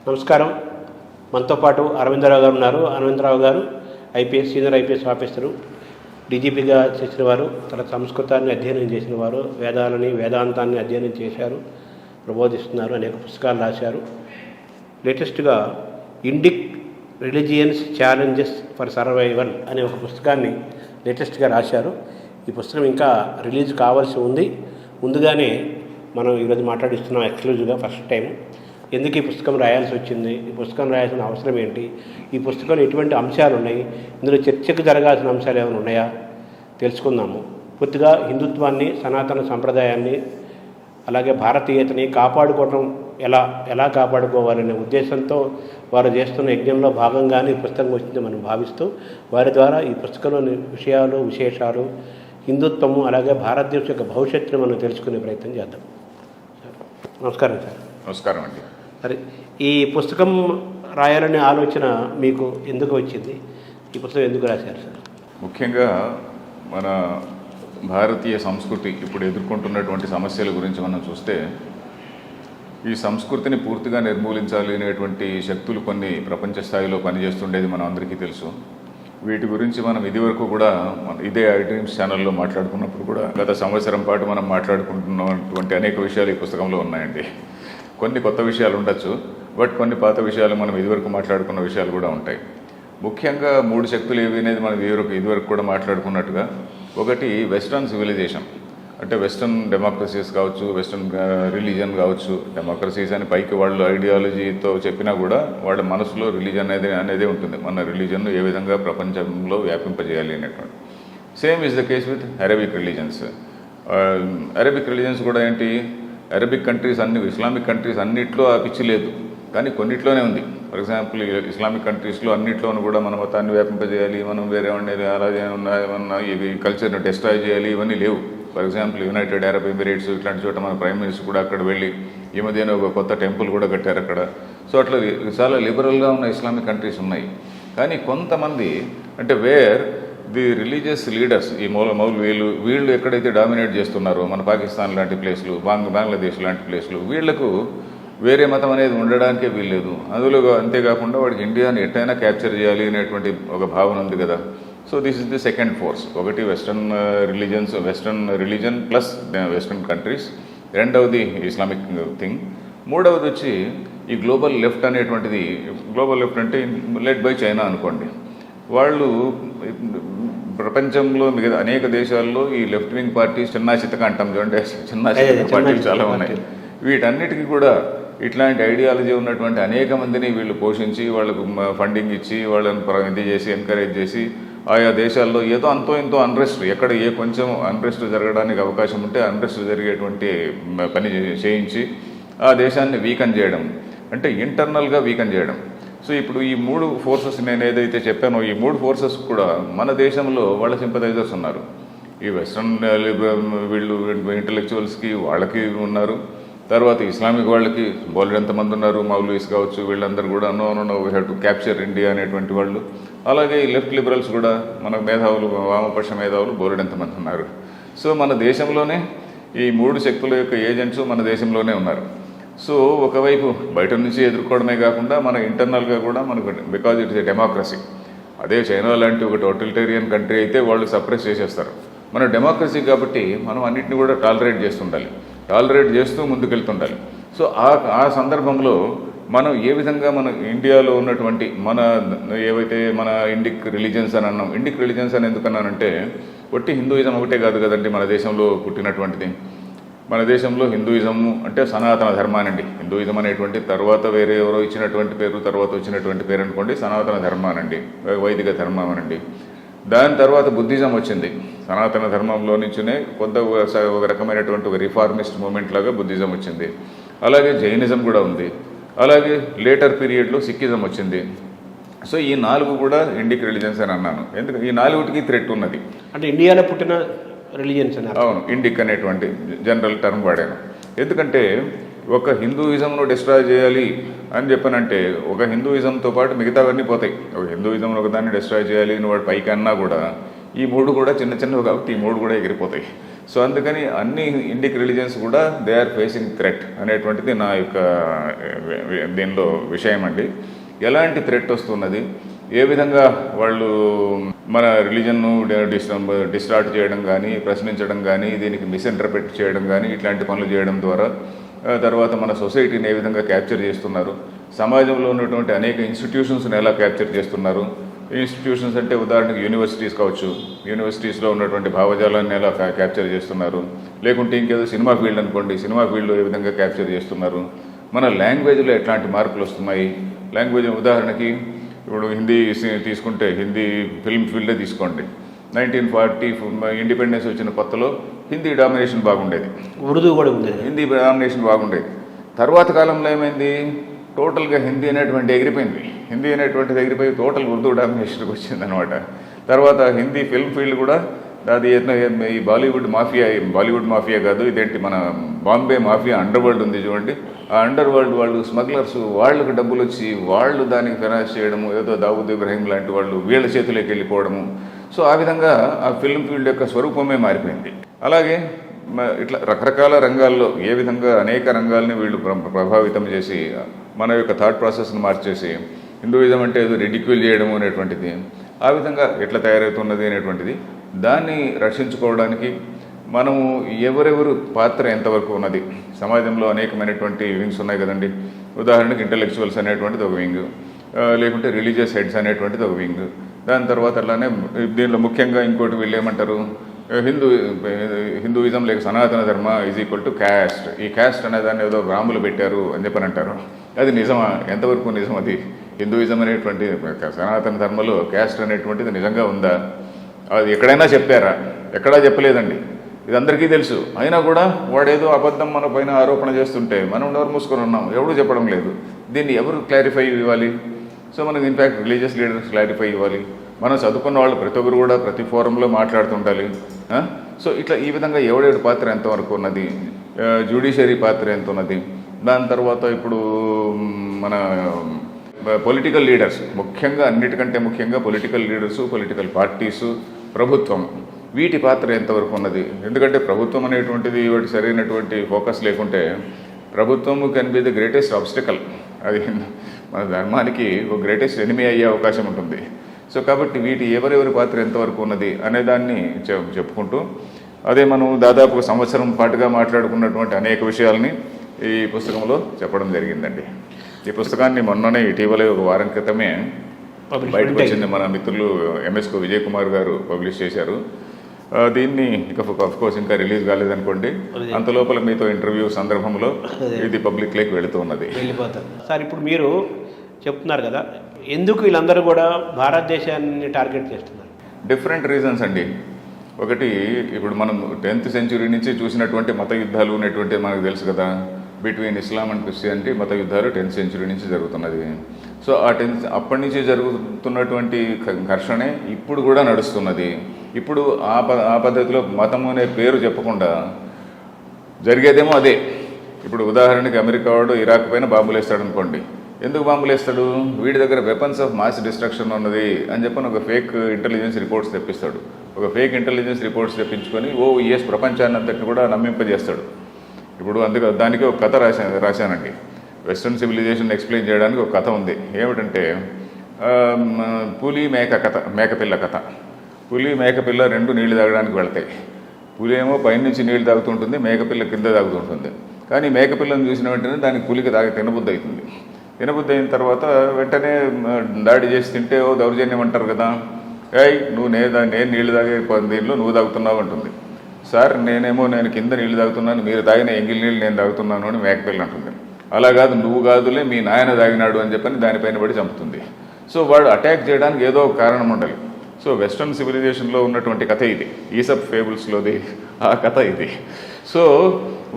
నమస్కారం. మనతో పాటు అరవిందరావు గారు ఉన్నారు. అరవిందరావు గారు సీనియర్ ఐపీఎస్ ఆఫీసరు, డీజీపీగా చేసిన వారు, తన సంస్కృతాన్ని అధ్యయనం చేసిన వారు, వేదాంతాన్ని అధ్యయనం చేశారు, ప్రబోధిస్తున్నారు, అనేక పుస్తకాలు రాశారు. లేటెస్ట్గా Indic religions challenges for survival అనే ఒక పుస్తకాన్ని లేటెస్ట్గా రాశారు. ఈ పుస్తకం ఇంకా రిలీజ్ కావాల్సి ఉంది. ముందుగానే మనం ఈరోజు మాట్లాడిస్తున్నాం ఎక్స్క్లూజివ్గా ఫస్ట్ టైం. ఎందుకు ఈ పుస్తకం రాయాల్సి వచ్చింది, ఈ పుస్తకం రాయాల్సిన అవసరం ఏంటి, ఈ పుస్తకంలో ఎటువంటి అంశాలు ఉన్నాయి, ఇందులో చర్చకు జరగాల్సిన అంశాలు ఏమైనా ఉన్నాయా తెలుసుకుందాము. పూర్తిగా హిందుత్వాన్ని, సనాతన సంప్రదాయాన్ని, అలాగే భారతీయతని కాపాడుకోవడం ఎలా కాపాడుకోవాలనే ఉద్దేశంతో వారు చేస్తున్న యజ్ఞంలో భాగంగానే ఈ పుస్తకం వచ్చింది మనం భావిస్తూ, వారి ద్వారా ఈ పుస్తకంలోని విశేషాలు, హిందుత్వము, అలాగే భారతదేశం యొక్క భవిష్యత్తును మనం తెలుసుకునే ప్రయత్నం చేద్దాం. నమస్కారం సార్. నమస్కారం అండి. సరే, ఈ పుస్తకం రాయాలనే ఆలోచన మీకు ఎందుకు వచ్చింది? ఈ పుస్తకం ఎందుకు రాశారు సార్? ముఖ్యంగా మన భారతీయ సంస్కృతి ఇప్పుడు ఎదుర్కొంటున్నటువంటి సమస్యల గురించి మనం చూస్తే, ఈ సంస్కృతిని పూర్తిగా నిర్మూలించాలి అనేటువంటి శక్తులు కొన్ని ప్రపంచ స్థాయిలో పనిచేస్తుండేది మనం అందరికీ తెలుసు. వీటి గురించి మనం ఇదివరకు కూడా ఇదే ఐ డ్రీమ్స్ ఛానల్లో మాట్లాడుకున్నప్పుడు కూడా గత సంవత్సరం పాటు మనం మాట్లాడుకుంటున్నటువంటి అనేక విషయాలు ఈ పుస్తకంలో ఉన్నాయండి. కొన్ని కొత్త విషయాలు ఉండొచ్చు, బట్ కొన్ని పాత విషయాలు మనం ఇదివరకు మాట్లాడుకున్న విషయాలు కూడా ఉంటాయి. ముఖ్యంగా 3 శక్తులు ఏవి అనేది మనం ఇదివరకు కూడా మాట్లాడుకున్నట్టుగా, ఒకటి వెస్ట్రన్ సివిలైజేషన్, అంటే వెస్ట్రన్ డెమోక్రసీస్ కావచ్చు, వెస్ట్రన్ రిలీజన్ కావచ్చు. డెమోక్రసీస్ అని పైకి వాళ్ళు ఐడియాలజీతో చెప్పినా కూడా వాళ్ళ మనసులో రిలీజన్ అనేది ఉంటుంది. మన రిలీజన్ను ఏ విధంగా ప్రపంచంలో వ్యాపింపజేయాలి అనేటువంటి. Same is the case with Arabic religions. Arabic religions కూడా ఏంటి, అరబిక్ కంట్రీస్ ఇస్లామిక్ కంట్రీస్ అన్నిట్లో ఆ పిచ్చి లేదు, కానీ కొన్నిట్లోనే ఉంది. ఫర్ ఎగ్జాంపుల్ ఇస్లామిక్ కంట్రీస్లో అన్నిట్లోనూ కూడా మన మతాన్ని వ్యాపింపజేయాలి, మనం వేరే ఉండేది అలాగే ఏమన్నా ఈ కల్చర్ని డిస్ట్రాయ్ చేయాలి, ఇవన్నీ లేవు. For example United Arab Emirates ఇట్లాంటి చోట మన ప్రైమ్ మినిస్టర్ కూడా అక్కడ వెళ్ళి ఈ మధ్యన ఒక కొత్త టెంపుల్ కూడా కట్టారు అక్కడ. సో అట్లా చాలా లిబరల్గా ఉన్న ఇస్లామిక్ కంట్రీస్ ఉన్నాయి. కానీ కొంతమంది అంటే వేర్ ది రిలీజియస్ లీడర్స్, ఈ వీళ్ళు ఎక్కడైతే డామినేట్ చేస్తున్నారో, మన పాకిస్తాన్ లాంటి ప్లేస్లు, బంగ్లాదేశ్ లాంటి ప్లేస్లు, వీళ్లకు వేరే మతం అనేది ఉండడానికే వీల్లేదు. అందులో అంతేకాకుండా వాడికి ఇండియాని ఎట్టయినా క్యాప్చర్ చేయాలి అనేటువంటి ఒక భావన ఉంది కదా. So this is the second force. ఒకటి western religion plus western countries, రెండవది ఇస్లామిక్ థింగ్, మూడవది వచ్చి ఈ గ్లోబల్ లెఫ్ట్ అనేటువంటిది. గ్లోబల్ లెఫ్ట్ అంటే లెడ్ బై చైనా అనుకోండి. వాళ్ళు ప్రపంచంలో మిగతా అనేక దేశాల్లో ఈ లెఫ్ట్ వింగ్ పార్టీస్ చిన్న చితక అంటాం చూడండి, చిన్న చితక పార్టీలు చాలా ఉన్నాయి. వీటన్నిటికీ కూడా ఇట్లాంటి ఐడియాలజీ ఉన్నటువంటి అనేక మందిని వీళ్ళు పోషించి, వాళ్ళకు ఫండింగ్ ఇచ్చి, వాళ్ళని ఇది చేసి, ఎంకరేజ్ చేసి, ఆయా దేశాల్లో ఏదో అంతో ఎంతో అన్రెస్ట్, ఎక్కడ కొంచెం అన్రెస్ట్ జరగడానికి అవకాశం ఉంటే అన్రెస్ట్ జరిగేటువంటి పని చేయించి ఆ దేశాన్ని వీకన్ చేయడం, అంటే ఇంటర్నల్గా వీకన్ చేయడం. సో ఇప్పుడు ఈ 3 ఫోర్సెస్ నేను ఏదైతే చెప్పానో, ఈ 3 ఫోర్సెస్ కూడా మన దేశంలో వాళ్ళ సింపథైజర్స్ ఉన్నారు. ఈ వెస్ట్రన్ వీళ్ళు ఇంటలెక్చువల్స్కి వాళ్ళకి ఉన్నారు, తర్వాత ఇస్లామిక్ వాళ్ళకి బోలెడంతమంది ఉన్నారు, మౌలవీస్ కావచ్చు, వీళ్ళందరూ కూడా no we have to capture India అనేటువంటి వాళ్ళు. అలాగే ఈ లెఫ్ట్ లిబరల్స్ కూడా, మన మేధావులు, వామపక్ష మేధావులు బోలెడంతమంది ఉన్నారు. సో మన దేశంలోనే ఈ 3 శక్తుల యొక్క ఏజెంట్స్ మన దేశంలోనే ఉన్నారు. సో ఒకవైపు బయట నుంచి ఎదుర్కోవడమే కాకుండా మన ఇంటర్నల్గా కూడా మనకు, because it is a democracy. అదే చైనా లాంటి ఒక టోటలిటేరియన్ కంట్రీ అయితే వాళ్ళు సప్రెస్ చేసేస్తారు. మన డెమోక్రసీ కాబట్టి మనం అన్నింటినీ కూడా టాలరేట్ చేస్తూ ముందుకెళ్తుండాలి. సో ఆ సందర్భంలో మనం ఏ విధంగా మన ఇండియాలో ఉన్నటువంటి ఏవైతే మన ఇండిక్ రిలీజన్స్ అని అన్నాం. ఇండిక్ రిలీజన్స్ అని ఎందుకన్నానంటే, ఒట్టి హిందూయిజం ఒకటే కాదు కదండి మన దేశంలో పుట్టినటువంటిది. మన దేశంలో హిందూయిజము అంటే సనాతన ధర్మానండి. హిందూయిజం అనేటువంటి తర్వాత వేరే ఎవరో ఇచ్చినటువంటి పేరు, తర్వాత వచ్చినటువంటి పేరు అనుకోండి, సనాతన ధర్మానండి, వైదిక ధర్మం అనండి. దాని తర్వాత బుద్ధిజం వచ్చింది. సనాతన ధర్మంలో నుంచినే కొంత ఒక రకమైనటువంటి ఒక రిఫార్మిస్ట్ మూమెంట్ లాగా బుద్ధిజం వచ్చింది. అలాగే జైనిజం కూడా ఉంది. అలాగే లేటర్ పీరియడ్లో సిక్కిజం వచ్చింది. సో ఈ 4 కూడా ఇండిక్ రిలీజన్స్ అని అన్నాను. ఎందుకంటే ఈ 4కి థ్రెట్ ఉన్నది. అంటే ఇండియాలో పుట్టిన రిలీజియన్స్ అని. అవును, ఇండిక్ అనేటువంటి జనరల్ టర్మ్ వాడాను. ఎందుకంటే ఒక హిందూయిజంను డిస్ట్రాయ్ చేయాలి అని చెప్పనంటే, ఒక హిందూయిజంతో పాటు మిగతావన్నీ పోతాయి. ఒక హిందూయిజం ఒకదాన్ని డిస్ట్రాయ్ చేయాలి అని వాడు పైకి అన్నా కూడా ఈ 3 కూడా చిన్నవి కాబట్టి ఈ 3 కూడా ఎగిరిపోతాయి. సో అందుకని అన్ని ఇండిక్ రిలీజియన్స్ కూడా దే ఆర్ ఫేసింగ్ థ్రెట్ అనేటువంటిది నా యొక్క దీనిలో విషయం అండి. ఎలాంటి థ్రెట్ వస్తున్నది, ఏ విధంగా వాళ్ళు మన రిలీజన్ను డిస్టార్ట్ చేయడం కానీ, ప్రశ్నించడం కానీ, దీనికి మిస్ఇంటర్ప్రిట్ చేయడం కానీ, ఇట్లాంటి పనులు చేయడం ద్వారా తర్వాత మన సొసైటీని ఏ విధంగా క్యాప్చర్ చేస్తున్నారు, సమాజంలో ఉన్నటువంటి అనేక ఇన్స్టిట్యూషన్స్ని ఎలా క్యాప్చర్ చేస్తున్నారు. ఇన్స్టిట్యూషన్స్ అంటే ఉదాహరణకు యూనివర్సిటీస్ కావచ్చు, యూనివర్సిటీస్లో ఉన్నటువంటి భావజాలాన్ని ఎలా క్యాప్చర్ చేస్తున్నారు, లేకుంటే ఇంకేదో సినిమా ఫీల్డ్ అనుకోండి, సినిమా ఫీల్డ్లో ఏ విధంగా క్యాప్చర్ చేస్తున్నారు, మన లాంగ్వేజ్లో ఎట్లాంటి మార్పులు వస్తున్నాయి. లాంగ్వేజ్ ఉదాహరణకి ఇప్పుడు హిందీ తీసుకుంటే హిందీ ఫిల్మ్ ఫీల్డే తీసుకోండి. 1940 ఇండిపెండెన్స్ వచ్చిన కొత్తలో హిందీ డామినేషన్ బాగుండేది, ఉర్దూ కూడా ఉండేది, హిందీ డామినేషన్ బాగుండేది. తర్వాత కాలంలో ఏమైంది, టోటల్గా హిందీ అనేటువంటి ఎగిరిపోయింది. హిందీ అనేటువంటిది ఎగిరిపోయి టోటల్ ఉర్దూ డామినేషన్కి వచ్చిందనమాట. తర్వాత హిందీ ఫిల్మ్ ఫీల్డ్ కూడా అది ఈ బాలీవుడ్ మాఫియా కాదు, ఇదేంటి మన బాంబే మాఫియా అండర్ వరల్డ్ ఉంది చూడండి, ఆ అండర్ వరల్డ్ వాళ్ళు స్మగ్లర్స్, వాళ్ళకు డబ్బులు వచ్చి వాళ్ళు దానికి ఫైనాన్స్ చేయడము, ఏదో దావూద్ ఇబ్రాహీం లాంటి వాళ్ళు వీళ్ళ చేతులోకి వెళ్ళిపోవడము. సో ఆ విధంగా ఆ ఫిల్మ్ ఫీల్డ్ యొక్క స్వరూపమే మారిపోయింది. అలాగే ఇట్లా రకరకాల రంగాల్లో ఏ విధంగా అనేక రంగాల్ని వీళ్ళు ప్రభావితం చేసి మన యొక్క థాట్ ప్రాసెస్ని మార్చేసి హిందూయిజం అంటే ఏదో రెడిక్యూల్ చేయడము అనేటువంటిది ఆ విధంగా ఎట్లా తయారవుతున్నది అనేటువంటిది, దాన్ని రక్షించుకోవడానికి మనము ఎవరెవరు పాత్ర ఎంతవరకు ఉన్నది. సమాజంలో అనేకమైనటువంటి వింగ్స్ ఉన్నాయి కదండి. ఉదాహరణకు ఇంటలెక్చువల్స్ అనేటువంటిది ఒక వింగ్, లేకుంటే రిలీజియస్ హెడ్స్ అనేటువంటిది ఒక వింగ్. దాని తర్వాత అట్లానే దీనిలో ముఖ్యంగా ఇంకోటి వీళ్ళు ఏమంటారు, హిందూయిజం లేక సనాతన ధర్మ ఈజ్ ఈక్వల్ టు క్యాస్ట్. ఈ క్యాస్ట్ అనే దాన్ని ఏదో గ్రాములు పెట్టారు అని చెప్పని అంటారు. అది నిజమా, ఎంతవరకు నిజం? అది హిందూయిజం అనేటువంటి సనాతన ధర్మలో క్యాస్ట్ అనేటువంటిది నిజంగా ఉందా? అది ఎక్కడైనా చెప్పారా? ఎక్కడా చెప్పలేదండి, ఇది అందరికీ తెలుసు. అయినా కూడా వాడేదో అబద్ధం మన పైన ఆరోపణ చేస్తుంటే మనం ఎవరు మూసుకొని ఉన్నాం, ఎవరు చెప్పడం లేదు. దీన్ని ఎవరు క్లారిఫై ఇవ్వాలి? సో మనకు ఇన్ఫ్యాక్ట్ రిలీజియస్ లీడర్స్ క్లారిఫై ఇవ్వాలి. మనం చదువుకున్న వాళ్ళు ప్రతి ఒక్కరు కూడా ప్రతి ఫోరంలో మాట్లాడుతుండాలి. సో ఇట్లా ఈ విధంగా ఎవడెవడి పాత్ర ఎంతవరకు ఉన్నది, జ్యుడిషియరీ పాత్ర ఎంత ఉన్నది. దాని తర్వాత ఇప్పుడు మన పొలిటికల్ లీడర్స్, ముఖ్యంగా అన్నిటికంటే ముఖ్యంగా పొలిటికల్ లీడర్సు, పొలిటికల్ పార్టీసు, ప్రభుత్వం, వీటి పాత్ర ఎంతవరకు ఉన్నది. ఎందుకంటే ప్రభుత్వం అనేటువంటిది వాటి సరైనటువంటి ఫోకస్ లేకుంటే ప్రభుత్వము can be the greatest obstacle. అది మన ధర్మానికి ఒక గ్రేటెస్ట్ ఎనిమీ అయ్యే అవకాశం ఉంటుంది. సో కాబట్టి వీటి ఎవరెవరి పాత్ర ఎంతవరకు ఉన్నది అనేదాన్ని చెప్పుకుంటూ, అదే మనం దాదాపు ఒక సంవత్సరం పాటుగా మాట్లాడుకున్నటువంటి అనేక విషయాల్ని ఈ పుస్తకంలో చెప్పడం జరిగిందండి. ఈ పుస్తకాన్ని మొన్ననే ఇటీవలే ఒక వారం క్రితమే బయటకు వచ్చింది. మన మిత్రులు ఎంఎస్కో విజయ్ కుమార్ గారు పబ్లిష్ చేశారు. దీన్ని ఇక కోర్స్ ఇంకా రిలీజ్ కాలేదనుకోండి, అంత లోపల మీతో ఇంటర్వ్యూ సందర్భంలో ఇది పబ్లిక్లోకి వెళుతూ ఉన్నది. వెళ్ళిపోతారు సార్. ఇప్పుడు మీరు చెప్తున్నారు కదా, ఎందుకు వీళ్ళందరూ కూడా భారతదేశాన్ని టార్గెట్ చేస్తున్నారు? డిఫరెంట్ రీజన్స్ అండి. ఒకటి, ఇప్పుడు మనం 10th century నుంచి చూసినటువంటి మత యుద్ధాలు అనేటువంటి మనకు తెలుసు కదా. బిట్వీన్ ఇస్లాం అండ్ క్రిస్టియానిటీ మత యుద్ధాలు 10th century నుంచి జరుగుతున్నది. సో అప్పటి నుంచి జరుగుతున్నటువంటి ఘర్షణే ఇప్పుడు కూడా నడుస్తున్నది. ఇప్పుడు ఆ పద్ధతిలో మతం అనే పేరు చెప్పకుండా జరిగేదేమో అదే. ఇప్పుడు ఉదాహరణకి అమెరికా వాడు ఇరాక్ పైన బాంబులు వేస్తాడు అనుకోండి. ఎందుకు బాంబులు వేస్తాడు? వీడి దగ్గర వెపన్స్ ఆఫ్ మాస్ డిస్ట్రక్షన్ ఉన్నది అని చెప్పని ఒక ఫేక్ ఇంటెలిజెన్స్ రిపోర్ట్స్ తెప్పిస్తాడు. ఒక ఫేక్ ఇంటెలిజెన్స్ రిపోర్ట్స్ తెప్పించుకొని ప్రపంచాన్ని అంతటిని కూడా నమ్మింపజేస్తాడు. ఇప్పుడు దానికి ఒక కథ రాశానండి. వెస్ట్రన్ సివిలైజేషన్ ఎక్స్ప్లెయిన్ చేయడానికి ఒక కథ ఉంది. ఏమిటంటే పులి మేకపిల్ల కథ. పులి మేకపిల్ల రెండు నీళ్లు తాగడానికి వెళ్తాయి. పులి ఏమో పైనుంచి నీళ్లు తాగుతుంటుంది, మేకపిల్ల కింద తాగుతుంటుంది. కానీ మేకపిల్లను చూసిన వెంటనే దానికి పులికి తినబుద్ధి అవుతుంది. తినబుద్ధి అయిన తర్వాత వెంటనే దాడి చేసి తింటే దౌర్జన్యం అంటారు కదా. నువ్వు నేను నీళ్లు తాగే దీనిలో నువ్వు తాగుతున్నావు అంటుంది. సార్ నేను కింద నీళ్లు తాగుతున్నాను, మీరు తాగిన ఎంగిల్ నీళ్ళు నేను తాగుతున్నాను అని మేకపిల్ల అంటుంది. అలా కాదు, నువ్వు కాదులే మీ నాయన తాగినాడు అని చెప్పని దానిపైన పడి చంపుతుంది. సో వాడు అటాక్ చేయడానికి ఏదో ఒక కారణం ఉండాలి. సో వెస్ట్రన్ సివిలైజేషన్లో ఉన్నటువంటి కథ ఇది, ఈసప్ ఫేబుల్స్లోది ఆ కథ ఇది. సో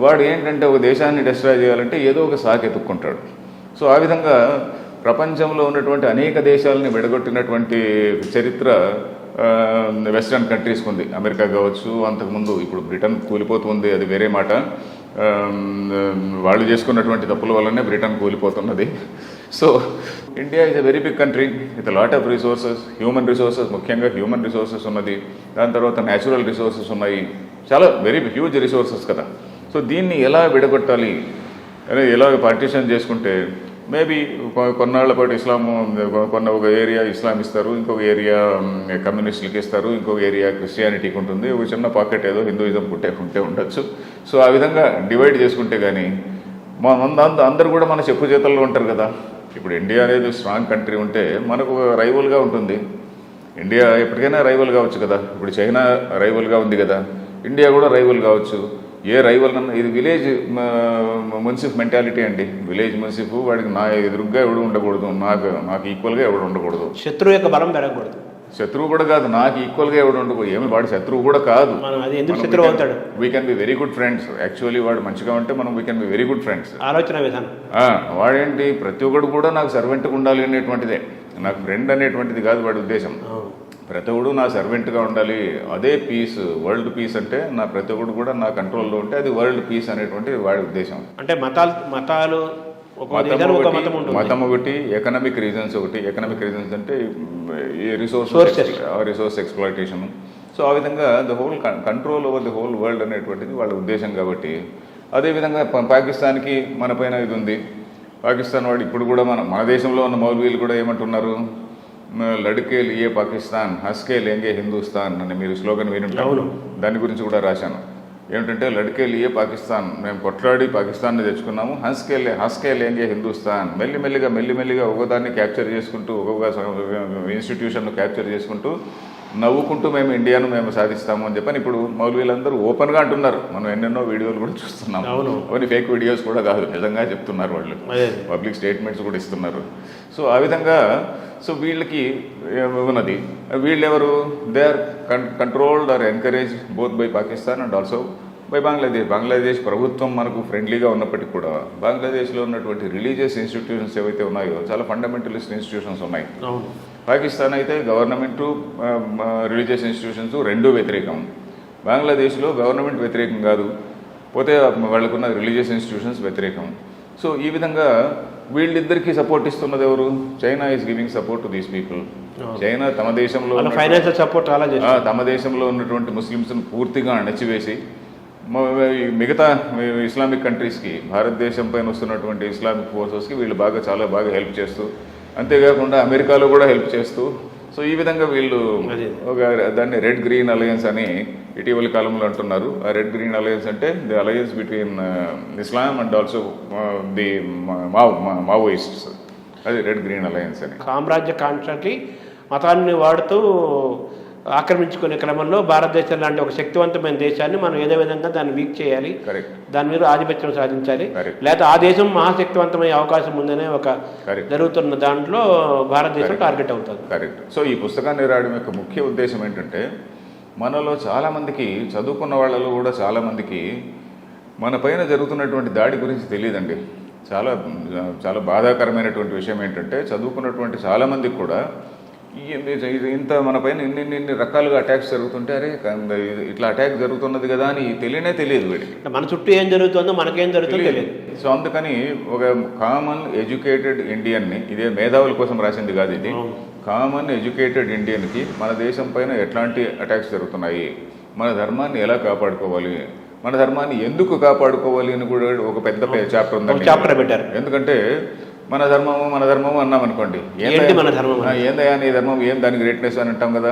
వాడు ఏంటంటే ఒక దేశాన్ని డిస్ట్రాయ్ చేయాలంటే ఏదో ఒక సాకు ఎత్తుక్కుంటాడు. సో ఆ విధంగా ప్రపంచంలో ఉన్నటువంటి అనేక దేశాలని విడగొట్టినటువంటి చరిత్ర వెస్ట్రన్ కంట్రీస్కి ఉంది. అమెరికా కావచ్చు, అంతకుముందు ఇప్పుడు బ్రిటన్ కూలిపోతుంది, అది వేరే మాట. వాళ్ళు చేసుకున్నటువంటి తప్పుల వల్లనే బ్రిటన్ కూలిపోతున్నది. So India is a very big country with lot of resources, human resources, ముఖ్యంగా హ్యూమన్ రిసోర్సెస్ ఉన్నది, దాని తర్వాత న్యాచురల్ రిసోర్సెస్ ఉన్నాయి, చాలా వెరీ హ్యూజ్ రిసోర్సెస్ కదా. సో దీన్ని ఎలా విడగొట్టాలి అనేది ఎలా పార్టీషన్ చేసుకుంటే మేబీ కొన్నాళ్ల పాటు ఒక ఏరియా ఇస్లాం ఇస్తారు, ఇంకొక ఏరియా కమ్యూనిస్టులకి ఇస్తారు, ఇంకొక ఏరియా క్రిస్టియానిటీకి ఉంటుంది, ఒక చిన్న పాకెట్ ఏదో హిందూయిజం ఉంటే ఉండొచ్చు. సో ఆ విధంగా డివైడ్ చేసుకుంటే కానీ అందరు కూడా మన చెప్పు చేతల్లో ఉంటారు కదా. ఇప్పుడు ఇండియా అనేది స్ట్రాంగ్ కంట్రీ ఉంటే మనకు రైవల్గా ఉంటుంది. ఇండియా ఎప్పటికైనా రైవల్ కావచ్చు కదా. ఇప్పుడు చైనా రైవల్గా ఉంది కదా, ఇండియా కూడా రైవల్ కావచ్చు. ఏ రైవల్ అన్న ఇది విలేజ్ మున్సిఫ్ మెంటాలిటీ అండి. విలేజ్ మున్సిఫ్ వాడికి నా ఎదురుగ్గా ఎవడు ఉండకూడదు, నాకు ఈక్వల్గా ఎవడు ఉండకూడదు, శత్రువు యొక్క బలం పెరగకూడదు. శత్రువు కూడా కాదు, నాకు ఈక్వల్గా ఎవడు ఉండకూడదు. ఏమి వాడు శత్రువు కూడా కాదు, we can be very good friends. Actually వాడు మంచిగా ఉంటే మనం we can be very good friends. ఆలోచన విధానం వాడేంటి ప్రతి ఒక్కడు కూడా నాకు సర్వెంట్గా ఉండాలి అనేటువంటిదే, నాకు ఫ్రెండ్ అనేటువంటిది కాదు వాడి ఉద్దేశం. ప్రతి ఒక్కడు నా సర్వెంట్గా ఉండాలి, అదే పీస్, వరల్డ్ పీస్ అంటే నా ప్రతి ఒక్కడు కూడా నా కంట్రోల్లో ఉంటే అది వరల్డ్ పీస్ అనేటువంటి వాడి ఉద్దేశం. అంటే మతాలు మతం ఒకటి, ఎకనామిక్ రీజన్స్ ఒకటి. ఎకనామిక్ రీజన్స్ అంటే ఈ రిసోర్స్ ఎక్స్ప్లాయిటేషన్. సో ఆ విధంగా the whole control over the whole world అనేటువంటిది వాళ్ళ ఉద్దేశం. కాబట్టి అదేవిధంగా పాకిస్తాన్కి మన పైన ఇది ఉంది. పాకిస్తాన్ వాడు ఇప్పుడు కూడా మన దేశంలో ఉన్న మౌల్వీలు కూడా ఏమంటున్నారు, లడ్కే లియే పాకిస్తాన్ హస్కే లేంగే హిందూస్తాన్ అని మీరు స్లోగన్ వినుంటారు. దాని గురించి కూడా రాశాను. ఏమిటంటే లడ్కే లియే పాకిస్తాన్, మేము కొట్లాడి పాకిస్తాన్ని తెచ్చుకున్నాము, హస్కే లేంగే హిందూస్తాన్. మెల్లిమెల్లిగా ఒకదాన్ని క్యాప్చర్ చేసుకుంటూ, ఒక్కొక్క ఇన్స్టిట్యూషన్ను క్యాప్చర్ చేసుకుంటూ నవ్వుకుంటూ మేము సాధిస్తాము అని చెప్పని ఇప్పుడు మౌల్వీలందరూ ఓపెన్గా అంటున్నారు. మనం ఎన్నెన్నో వీడియోలు కూడా చూస్తున్నాం. కొన్ని ఫేక్ వీడియోస్ కూడా కాదు, నిజంగా చెప్తున్నారు వాళ్ళు, పబ్లిక్ స్టేట్మెంట్స్ కూడా ఇస్తున్నారు. సో ఆ విధంగా వీళ్ళకి ఉన్నది. వీళ్ళెవరు, they are controlled or encourage both by Pakistan and also by Bangladesh ప్రభుత్వం మనకు ఫ్రెండ్లీగా ఉన్నప్పటికీ కూడా బంగ్లాదేశ్లో ఉన్నటువంటి రిలీజియస్ ఇన్స్టిట్యూషన్స్ ఏవైతే ఉన్నాయో చాలా ఫండమెంటలిస్ట్ ఇన్స్టిట్యూషన్స్ ఉన్నాయి. పాకిస్తాన్ అయితే గవర్నమెంటు రిలీజియస్ ఇన్స్టిట్యూషన్స్ రెండూ వ్యతిరేకం. బంగ్లాదేశ్లో గవర్నమెంట్ వ్యతిరేకం కాదు, పోతే వాళ్ళకున్న రిలీజియస్ ఇన్స్టిట్యూషన్స్ వ్యతిరేకం. సో ఈ విధంగా వీళ్ళిద్దరికీ సపోర్ట్ ఇస్తున్నది ఎవరు? China is giving support to these people. China తమ దేశంలో ఫైనాన్షియల్ సపోర్ట్ తమ దేశంలో ఉన్నటువంటి ముస్లిమ్స్ను పూర్తిగా అణచివేసి మిగతా ఇస్లామిక్ కంట్రీస్కి, భారతదేశం పైన వస్తున్నటువంటి ఇస్లామిక్ ఫోర్సెస్కి వీళ్ళు చాలా బాగా హెల్ప్ చేస్తూ, అంతేకాకుండా అమెరికాలో కూడా హెల్ప్ చేస్తూ, సో ఈ విధంగా వీళ్ళు దాన్ని రెడ్ గ్రీన్ అలయన్స్ అని ఇటీవలి కాలంలో అంటున్నారు. ఆ రెడ్ గ్రీన్ అలయన్స్ అంటే the alliance between Islam and also the Maoists, అది రెడ్ గ్రీన్ అలయన్స్ అని. సామ్రాజ్య కాంక్షకి మతాన్ని వాడుతూ ఆక్రమించుకునే క్రమంలో భారతదేశం లాంటి ఒక శక్తివంతమైన దేశాన్ని మనం ఏదో విధంగా దాన్ని వీక్ చేయాలి, దాని మీద ఆధిపత్యం సాధించాలి, లేదా ఆ దేశం మహాశక్తివంతమయ్యే అవకాశం ఉందనే ఒక జరుగుతున్న దాంట్లో భారతదేశం టార్గెట్ అవుతుంది. కరెక్ట్. సో ఈ పుస్తకాన్ని రాయడం యొక్క ముఖ్య ఉద్దేశం ఏంటంటే, మనలో చాలామందికి, చదువుకున్న వాళ్ళలో కూడా చాలామందికి మన పైన జరుగుతున్నటువంటి దాడి గురించి తెలియదండి. చాలా బాధాకరమైనటువంటి విషయం ఏంటంటే, చదువుకున్నటువంటి చాలామందికి కూడా ఇంత మన పైన ఇన్ని రకాలుగా అటాక్స్ జరుగుతుంటే, అరే ఇట్లా అటాక్ జరుగుతున్నది కదా అని తెలియదు వీడికి. మన చుట్టూ ఏం జరుగుతుందో మనకేం జరుగుతుందో తెలియదు. సో అందుకని ఒక కామన్ ఎడ్యుకేటెడ్ ఇండియన్ని, ఇదే మేధావుల కోసం రాసింది కాదు ఇది, కామన్ ఎడ్యుకేటెడ్ ఇండియన్కి మన దేశం పైన ఎట్లాంటి అటాక్స్ జరుగుతున్నాయి, మన ధర్మాన్ని ఎలా కాపాడుకోవాలి, మన ధర్మాన్ని ఎందుకు కాపాడుకోవాలి అని కూడా ఒక పెద్ద చాప్టర్ ఉందండి. చాప్టర్ పెట్టారు. ఎందుకంటే మన ధర్మము అన్నాం అనుకోండి, ఏందయ్యా నీ ధర్మం, ఏం దాని గ్రేట్నెస్ అని అంటాం కదా.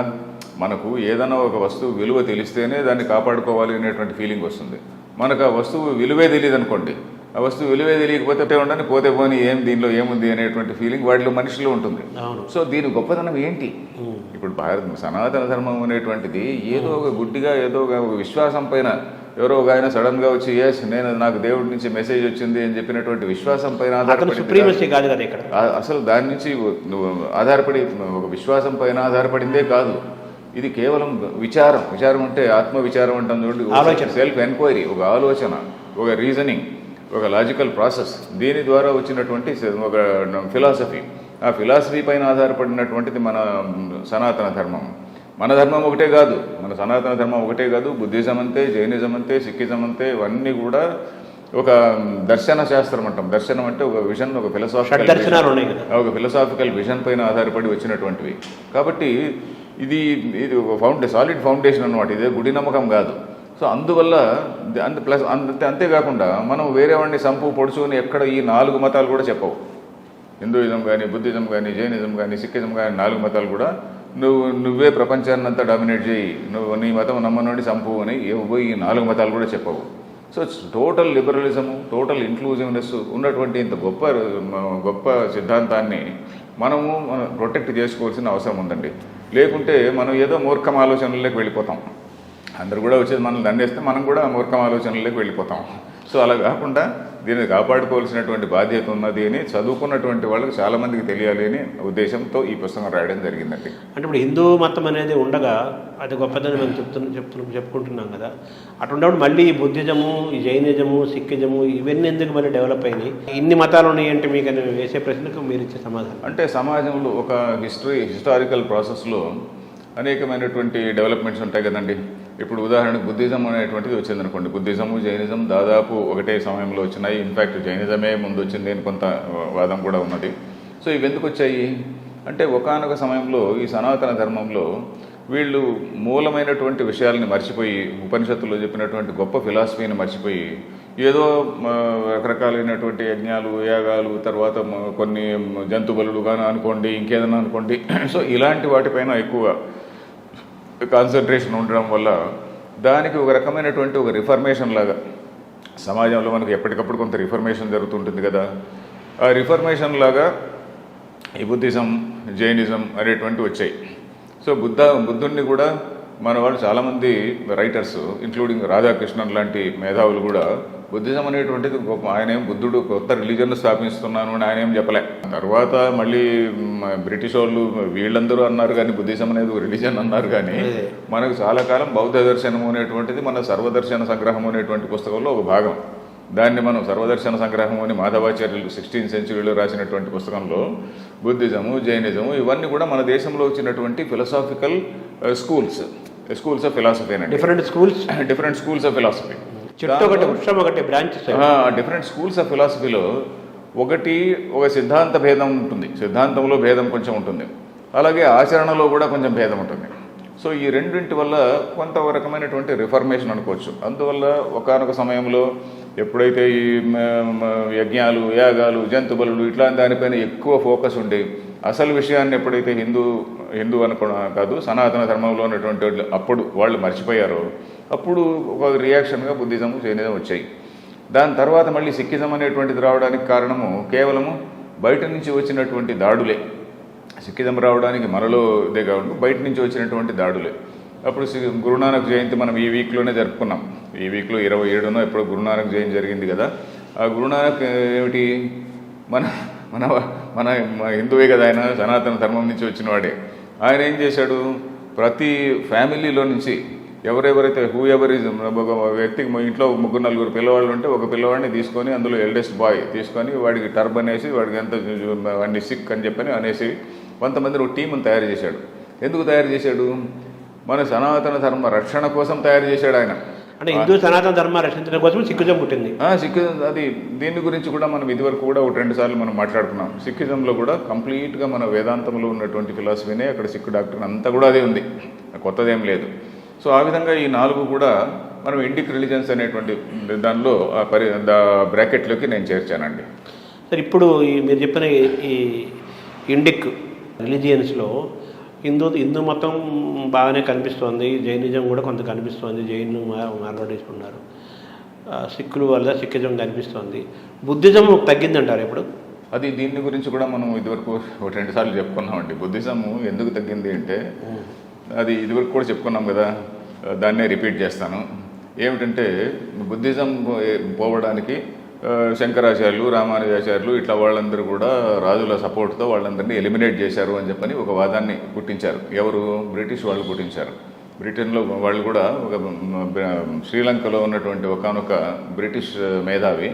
మనకు ఏదైనా ఒక వస్తువు విలువ తెలిస్తేనే దాన్ని కాపాడుకోవాలి అనేటువంటి ఫీలింగ్ వస్తుంది. మనకు ఆ వస్తువు విలువే తెలియదు అనుకోండి, ఆ వస్తువు విలువే తెలియకపోతే ఉండని పోతే పోని దీనిలో ఏముంది అనేటువంటి ఫీలింగ్ వాటిలో మనిషిలో ఉంటుంది. సో దీని గొప్పతనం ఏంటి? ఇప్పుడు సనాతన ధర్మం అనేటువంటిది ఏదో ఒక గుడ్డిగా, ఏదో ఒక విశ్వాసం పైన ఎవరో ఒక ఆయన సడన్గా వచ్చి నాకు దేవుడి నుంచి మెసేజ్ వచ్చింది అని చెప్పినటువంటి విశ్వాసం పైన అసలు దాని నుంచి ఆధారపడి ఒక విశ్వాసం పైన ఆధారపడిందే కాదు. ఇది కేవలం విచారం అంటే ఆత్మ విచారం అంటాం చూడండి, సెల్ఫ్ ఎంక్వైరీ, ఒక ఆలోచన, ఒక రీజనింగ్, ఒక లాజికల్ ప్రాసెస్. దీని ద్వారా వచ్చినటువంటి ఒక ఫిలాసఫీ. ఆ ఫిలాసఫీ పైన ఆధారపడినటువంటిది మన సనాతన ధర్మం. మన ధర్మం ఒకటే కాదు, మన సనాతన ధర్మం ఒకటే కాదు, బుద్ధిజం అంతే, జైనిజం అంతే, సిక్కిజం అంతే, ఇవన్నీ కూడా ఒక దర్శన శాస్త్రం అంటాం. దర్శనం అంటే ఒక విజన్, ఒక ఫిలసాఫికల్ విజన్ పైన ఆధారపడి వచ్చినటువంటివి. కాబట్టి ఇది ఒక సాలిడ్ ఫౌండేషన్ అన్నమాట. ఇదే గుడి నమ్మకం కాదు. సో అందువల్ల ప్లస్ అంతేకాకుండా మనం వేరే వాడిని సంపు పొడుచుని ఎక్కడ ఈ 4 మతాలు కూడా చెప్పవు. హిందూయిజం కానీ, బుద్ధిజం కానీ, జైనిజం కానీ, సిక్కిజం కానీ 4 మతాలు కూడా నువ్వే ప్రపంచాన్ని అంతా డామినేట్ చేయి, నీ మతం నమ్మనుండి సంపు అని ఈ 4 మతాలు కూడా చెప్పవు. సో టోటల్ లిబరలిజము, టోటల్ ఇంక్లూజివ్నెస్ ఉన్నటువంటి ఇంత గొప్ప సిద్ధాంతాన్ని మనం ప్రొటెక్ట్ చేసుకోవాల్సిన అవసరం ఉందండి. లేకుంటే మనం ఏదో మూర్ఖం ఆలోచనల్లోకి వెళ్ళిపోతాం. అందరూ కూడా వచ్చేది మనల్ని దండేస్తే మనం కూడా మూర్ఖం ఆలోచనల్లోకి వెళ్ళిపోతాం. సో అలా కాకుండా దీన్ని కాపాడుకోవాల్సినటువంటి బాధ్యత ఉన్నది అని చదువుకున్నటువంటి వాళ్ళకి చాలామందికి తెలియాలి అని ఉద్దేశంతో ఈ పుస్తకం రాయడం జరిగిందండి. అంటే ఇప్పుడు హిందూ మతం అనేది ఉండగా అది గొప్పదని మనం చెప్పుకుంటున్నాం కదా. అటువంటిప్పుడు మళ్ళీ ఈ బుద్ధిజము, ఈ జైనిజము, సిక్కిజము ఇవన్నీ ఎందుకు మళ్ళీ డెవలప్ అయినాయి? ఇన్ని మతాలు ఉన్నాయంటే మీకు అని వేసే ప్రశ్నకు మీరు ఇచ్చే సమాధానం? అంటే సమాజంలో ఒక హిస్టారికల్ ప్రాసెస్లో అనేకమైనటువంటి డెవలప్మెంట్స్ ఉంటాయి కదండి. ఇప్పుడు ఉదాహరణకు బుద్ధిజం అనేటువంటిది వచ్చిందనుకోండి. బుద్ధిజము, జైనిజం దాదాపు ఒకటే సమయంలో వచ్చినాయి. ఇన్ఫ్యాక్ట్ జైనిజమే ముందు వచ్చింది అని కొంత వాదం కూడా ఉన్నది. సో ఇవి ఎందుకు వచ్చాయి అంటే ఒకానొక సమయంలో ఈ సనాతన ధర్మంలో వీళ్ళు మూలమైనటువంటి విషయాలని మర్చిపోయి, ఉపనిషత్తుల్లో చెప్పినటువంటి గొప్ప ఫిలాసఫీని మర్చిపోయి ఏదో రకరకాలైనటువంటి యజ్ఞాలు, యాగాలు, తర్వాత కొన్ని జంతు బలులు కానీ అనుకోండి, ఇంకేదైనా అనుకోండి. సో ఇలాంటి వాటిపైన ఎక్కువ కాన్సన్ట్రేషన్ ఉండడం వల్ల దానికి ఒక రకమైనటువంటి ఒక రిఫర్మేషన్ లాగా సమాజంలో మనకు ఎప్పటికప్పుడు కొంత రిఫర్మేషన్ జరుగుతుంటుంది కదా. ఆ రిఫర్మేషన్ లాగా ఈ బుద్ధిజం, జైనిజం అనేటువంటివి వచ్చాయి. సో బుద్ధుడిని కూడా మన వాళ్ళు చాలామంది రైటర్స్ ఇంక్లూడింగ్ రాధాకృష్ణన్ లాంటి మేధావులు కూడా బుద్ధిజం అనేటువంటిది గొప్ప, ఆయనేం బుద్ధుడు కొత్త రిలీజన్ స్థాపిస్తున్నాను అని ఆయనేం చెప్పలే. తర్వాత మళ్ళీ బ్రిటిష్ వాళ్ళు వీళ్ళందరూ అన్నారు కానీ బుద్ధిజం అనేది ఒక రిలీజన్ అన్నారు. కానీ మనకు చాలా కాలం బౌద్ధ దర్శనము అనేటువంటిది మన సర్వదర్శన సంగ్రహం అనేటువంటి పుస్తకంలో ఒక భాగం. దాన్ని మనం సర్వదర్శన సంగ్రహం అని మాధవాచార్యులు 16th centuryలో రాసినటువంటి పుస్తకంలో బుద్ధిజము, జైనిజము ఇవన్నీ కూడా మన దేశంలో వచ్చినటువంటి ఫిలసాఫికల్ స్కూల్స్ ఆఫ్ ఫిలాసఫీ అండి. Different schools of philosophy. Different schools of ఫిలాసఫీలో ఒక సిద్ధాంత భేదం ఉంటుంది, సిద్ధాంతంలో భేదం కొంచెం ఉంటుంది, అలాగే ఆచరణలో కూడా కొంచెం భేదం ఉంటుంది. సో ఈ రెండింటి వల్ల కొంత రకమైనటువంటి రిఫర్మేషన్ అనుకోవచ్చు. అందువల్ల ఒకానొక సమయంలో ఎప్పుడైతే ఈ యజ్ఞాలు, యాగాలు, జంతు బలులు ఇట్లాంటి దానిపైన ఎక్కువ ఫోకస్ ఉండి అసలు విషయాన్ని ఎప్పుడైతే హిందూ కాదు సనాతన ధర్మంలో ఉన్నటువంటి అప్పుడు వాళ్ళు మర్చిపోయారో అప్పుడు ఒక రియాక్షన్గా బుద్ధిజం, జైనిజం వచ్చాయి. దాని తర్వాత మళ్ళీ సిక్కిజం అనేటువంటిది రావడానికి కారణము కేవలము బయట నుంచి వచ్చినటువంటి దాడులే. సిక్కిజం రావడానికి మనలో ఇదే కాకుండా బయట నుంచి వచ్చినటువంటి దాడులే. అప్పుడు గురునానక్ జయంతి మనం ఈ వీక్లోనే జరుపుకున్నాం. ఈ వీక్లో 27న ఎప్పుడు గురునానక్ జయంతి జరిగింది కదా. ఆ గురునానక్ ఏమిటి, మన మన మన హిందువే కదా, ఆయన సనాతన ధర్మం నుంచి వచ్చిన వాడే. ఆయన ఏం చేశాడు, ప్రతి ఫ్యామిలీలో నుంచి ఎవరెవరైతే ఒక వ్యక్తికి ఇంట్లో 3-4 పిల్లవాళ్ళు ఉంటే ఒక పిల్లవాడిని తీసుకొని అందులో ఎల్డెస్ట్ బాయ్ తీసుకొని వాడికి టర్బన్ వేసి వాడికి ఎంత వాడిని సిక్ అని చెప్పని అనేసి కొంతమంది ఒక టీంని తయారు చేశాడు. ఎందుకు తయారు చేశాడు, మన సనాతన ధర్మ రక్షణ కోసం తయారు చేశాడు ఆయన. అంటే హిందూ సనాతన ధర్మ రక్షించడం కోసం సిక్కిజం పుట్టింది. అది దీని గురించి కూడా మనం ఇదివరకు కూడా 2 సార్లు మనం మాట్లాడుకున్నాం. సిక్కిజంలో కూడా కంప్లీట్గా మన వేదాంతంలో ఉన్నటువంటి ఫిలాసఫీనే అక్కడ సిక్కు డాక్టర్ అంతా కూడా అదే ఉంది, కొత్తదేం లేదు. సో ఆ విధంగా ఈ 4 కూడా మనం ఇండిక్ రిలీజన్స్ అనేటువంటి దానిలో బ్రాకెట్లోకి నేను చేర్చానండి. సార్ ఇప్పుడు మీరు చెప్పిన ఈ ఇండిక్ రిలీజియన్స్లో హిందూ మతం బాగానే కనిపిస్తోంది, జైనిజం కూడా కొంత కనిపిస్తోంది, జైన్ మార్వాడీసుకున్నారు, సిక్కులు వల్ల సిక్కిజం కనిపిస్తోంది, బుద్ధిజం తగ్గిందంటారు ఇప్పుడు? అది దీని గురించి కూడా మనం ఇదివరకు 2 సార్లు చెప్పుకున్నామండి. బుద్ధిజము ఎందుకు తగ్గింది అంటే అది ఇదివరకు కూడా చెప్పుకున్నాం కదా, దాన్నే రిపీట్ చేస్తాను. ఏమిటంటే బుద్ధిజం పోవడానికి శంకరాచార్యులు, రామానుజాచార్యులు ఇట్లా వాళ్ళందరూ కూడా రాజుల సపోర్ట్తో వాళ్ళందరినీ ఎలిమినేట్ చేశారు అని చెప్పని ఒక వాదాన్ని పుట్టించారు. ఎవరు? బ్రిటిష్ వాళ్ళు పుట్టించారు. బ్రిటన్లో వాళ్ళు కూడా ఒక శ్రీలంకలో ఉన్నటువంటి ఒకానొక బ్రిటిష్ మేధావి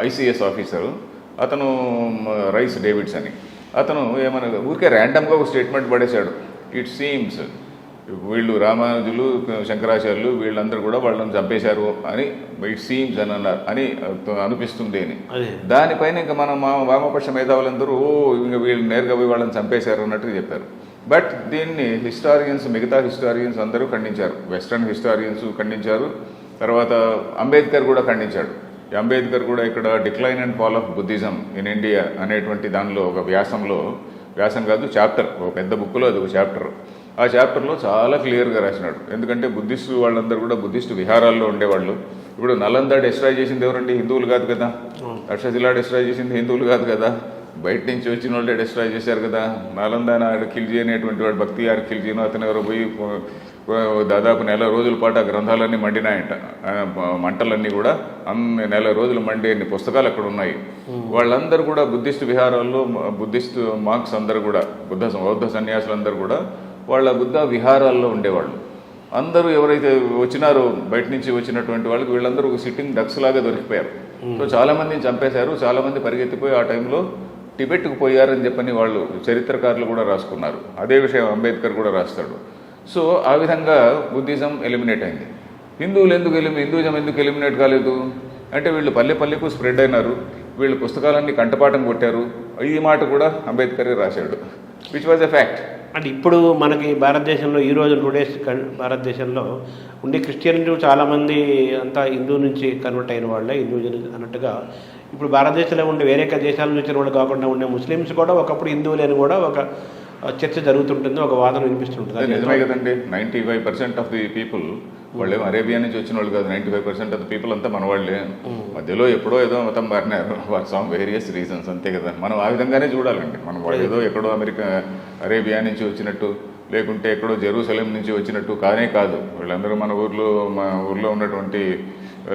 ICS ఆఫీసరు, అతను రైస్ డేవిడ్స్ అని, అతను ఏమన్నా ఊరికే ర్యాండమ్గా ఒక స్టేట్మెంట్ పడేశాడు. ఇట్ సీమ్స్ వీళ్ళు రామానుజులు, శంకరాచార్యులు వీళ్ళందరూ కూడా వాళ్ళని చంపేశారు అని ఇట్ సీమ్స్ అని అన్నారు అని అనిపిస్తుంది అని. దానిపైన ఇంకా మన వామపక్ష మేధావులందరూ ఇంకా వీళ్ళు నేరుగా పోయి వాళ్ళని చంపేశారు అన్నట్టుగా చెప్పారు. బట్ దీన్ని హిస్టారియన్స్, మిగతా హిస్టారియన్స్ అందరూ ఖండించారు. వెస్ట్రన్ హిస్టారియన్స్ ఖండించారు, తర్వాత అంబేద్కర్ కూడా ఖండించాడు. అంబేద్కర్ కూడా ఇక్కడ decline and fall of Buddhism in India అనేటువంటి దానిలో ఒక వ్యాసం కాదు చాప్టర్, ఒక పెద్ద బుక్లో అది ఒక చాప్టర్. ఆ చాప్టర్లో చాలా క్లియర్గా రాసినాడు. ఎందుకంటే బుద్ధిస్టు వాళ్ళందరూ కూడా బుద్ధిస్టు విహారాల్లో ఉండేవాళ్ళు. ఇప్పుడు నలంద డిస్ట్రాయ్ చేసింది ఎవరండి? హిందువులు కాదు కదా. తక్షశిలా డిస్ట్రాయ్ చేసింది హిందువులు కాదు కదా, బయట నుంచి వచ్చిన వాళ్ళే డిస్ట్రాయ్ చేశారు కదా. నాలందాన ఖిల్జీ అనేటువంటి వాడు, భక్తియార్ ఖిల్జీను అతను ఎవరు పోయి దాదాపు నెల రోజుల పాటు ఆ గ్రంథాలన్నీ మండినాయంట. మంటలన్నీ కూడా నెల రోజులు మండి అన్ని పుస్తకాలు అక్కడ ఉన్నాయి. వాళ్ళందరూ కూడా బుద్ధిస్టు విహారాల్లో, బుద్ధిస్టు మాంక్స్ అందరూ కూడా, బౌద్ధ సన్యాసులందరూ కూడా వాళ్ళ బుద్ధ విహారాల్లో ఉండేవాళ్ళు. అందరూ ఎవరైతే వచ్చినారో బయట నుంచి వచ్చినటువంటి వాళ్ళకి వీళ్ళందరూ ఒక సిట్టింగ్ డక్స్ లాగా దొరికిపోయారు. సో చాలామందిని చంపేశారు, చాలామంది పరిగెత్తిపోయి ఆ టైంలో టిబెట్కు పోయారని చెప్పని వాళ్ళు చరిత్రకారులు కూడా రాసుకున్నారు. అదే విషయం అంబేద్కర్ కూడా రాస్తాడు. సో ఆ విధంగా బుద్ధిజం ఎలిమినేట్ అయింది. హిందూయిజం ఎందుకు ఎలిమినేట్ కాలేదు అంటే వీళ్ళు పల్లె పల్లెకు స్ప్రెడ్ అయినారు, వీళ్ళు పుస్తకాలన్నీ కంటపాఠం కొట్టారు. ఈ మాట కూడా అంబేద్కరే రాశాడు, విచ్ వాజ్ ఎ ఫ్యాక్ట్. అంటే ఇప్పుడు మనకి భారతదేశంలో ఈ రోజు టుడేస్ భారతదేశంలో ఉండే క్రిస్టియన్లు చాలామంది అంతా హిందూ నుంచి కన్వర్ట్ అయిన వాళ్ళే, హిందూజన్ అన్నట్టుగా ఇప్పుడు భారతదేశంలో ఉండే వేరే దేశాల నుంచి వచ్చిన వాళ్ళు కాకుండా ఉండే ముస్లిమ్స్ కూడా ఒకప్పుడు హిందువులు అని కూడా ఒక చర్చ జరుగుతుంటుంది, ఒక వాదన వినిపిస్తుంటుంది. నిజమే కదండి. 95% ఆఫ్ ది పీపుల్ వాళ్ళు అరేబియా నుంచి వచ్చిన వాళ్ళు కాదు. 95% ఆఫ్ ది పీపుల్ అంతా మన వాళ్ళే. మధ్యలో ఎప్పుడో ఏదో మతం మారినారు ఫర్ సమ్ వేరియస్ రీజన్స్, అంతే కదా. మనం ఆ విధంగానే చూడాలండి. మనం వాళ్ళు ఏదో ఎక్కడో అరేబియా నుంచి వచ్చినట్టు, లేకుంటే ఎక్కడో జెరూసలేం నుంచి వచ్చినట్టు కానే కాదు. వీళ్ళందరూ మన ఊర్లో ఉన్నటువంటి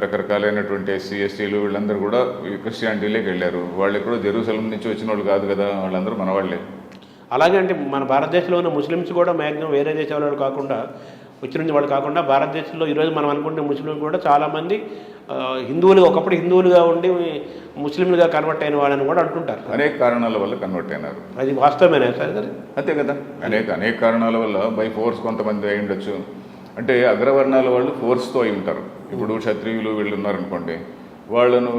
రకరకాలైనటువంటి ఎస్సీ ఎస్టీలు వీళ్ళందరూ కూడా క్రిస్టియానిటీలోకి వెళ్ళారు. వాళ్ళు ఎక్కడో జెరూసలేం నుంచి వచ్చిన వాళ్ళు కాదు కదా, వాళ్ళందరూ మన వాళ్ళే. అలాగే అంటే మన భారతదేశంలో ఉన్న ముస్లిమ్స్ కూడా మ్యాక్సిమం వేరే దేశాల వాళ్ళు కాకుండా, వచ్చిన వాళ్ళు కాకుండా భారతదేశంలో ఈరోజు మనం అనుకుంటే ముస్లింలు కూడా చాలామంది హిందువులు, ఒకప్పుడు హిందువులుగా ఉండి ముస్లింలుగా కన్వర్ట్ అయిన వాళ్ళని కూడా అంటుంటారు. అనేక కారణాల వల్ల కన్వర్ట్ అయినారు. అది వాస్తవమేనా సార్? అంతే కదా. అనేక కారణాల వల్ల బై ఫోర్స్ కొంతమంది అయి ఉండొచ్చు. అంటే అగ్రవర్ణాల వాళ్ళు ఫోర్స్తో అయి ఉంటారు. ఇప్పుడు క్షత్రియులు వీళ్ళు ఉన్నారనుకోండి, వాళ్ళను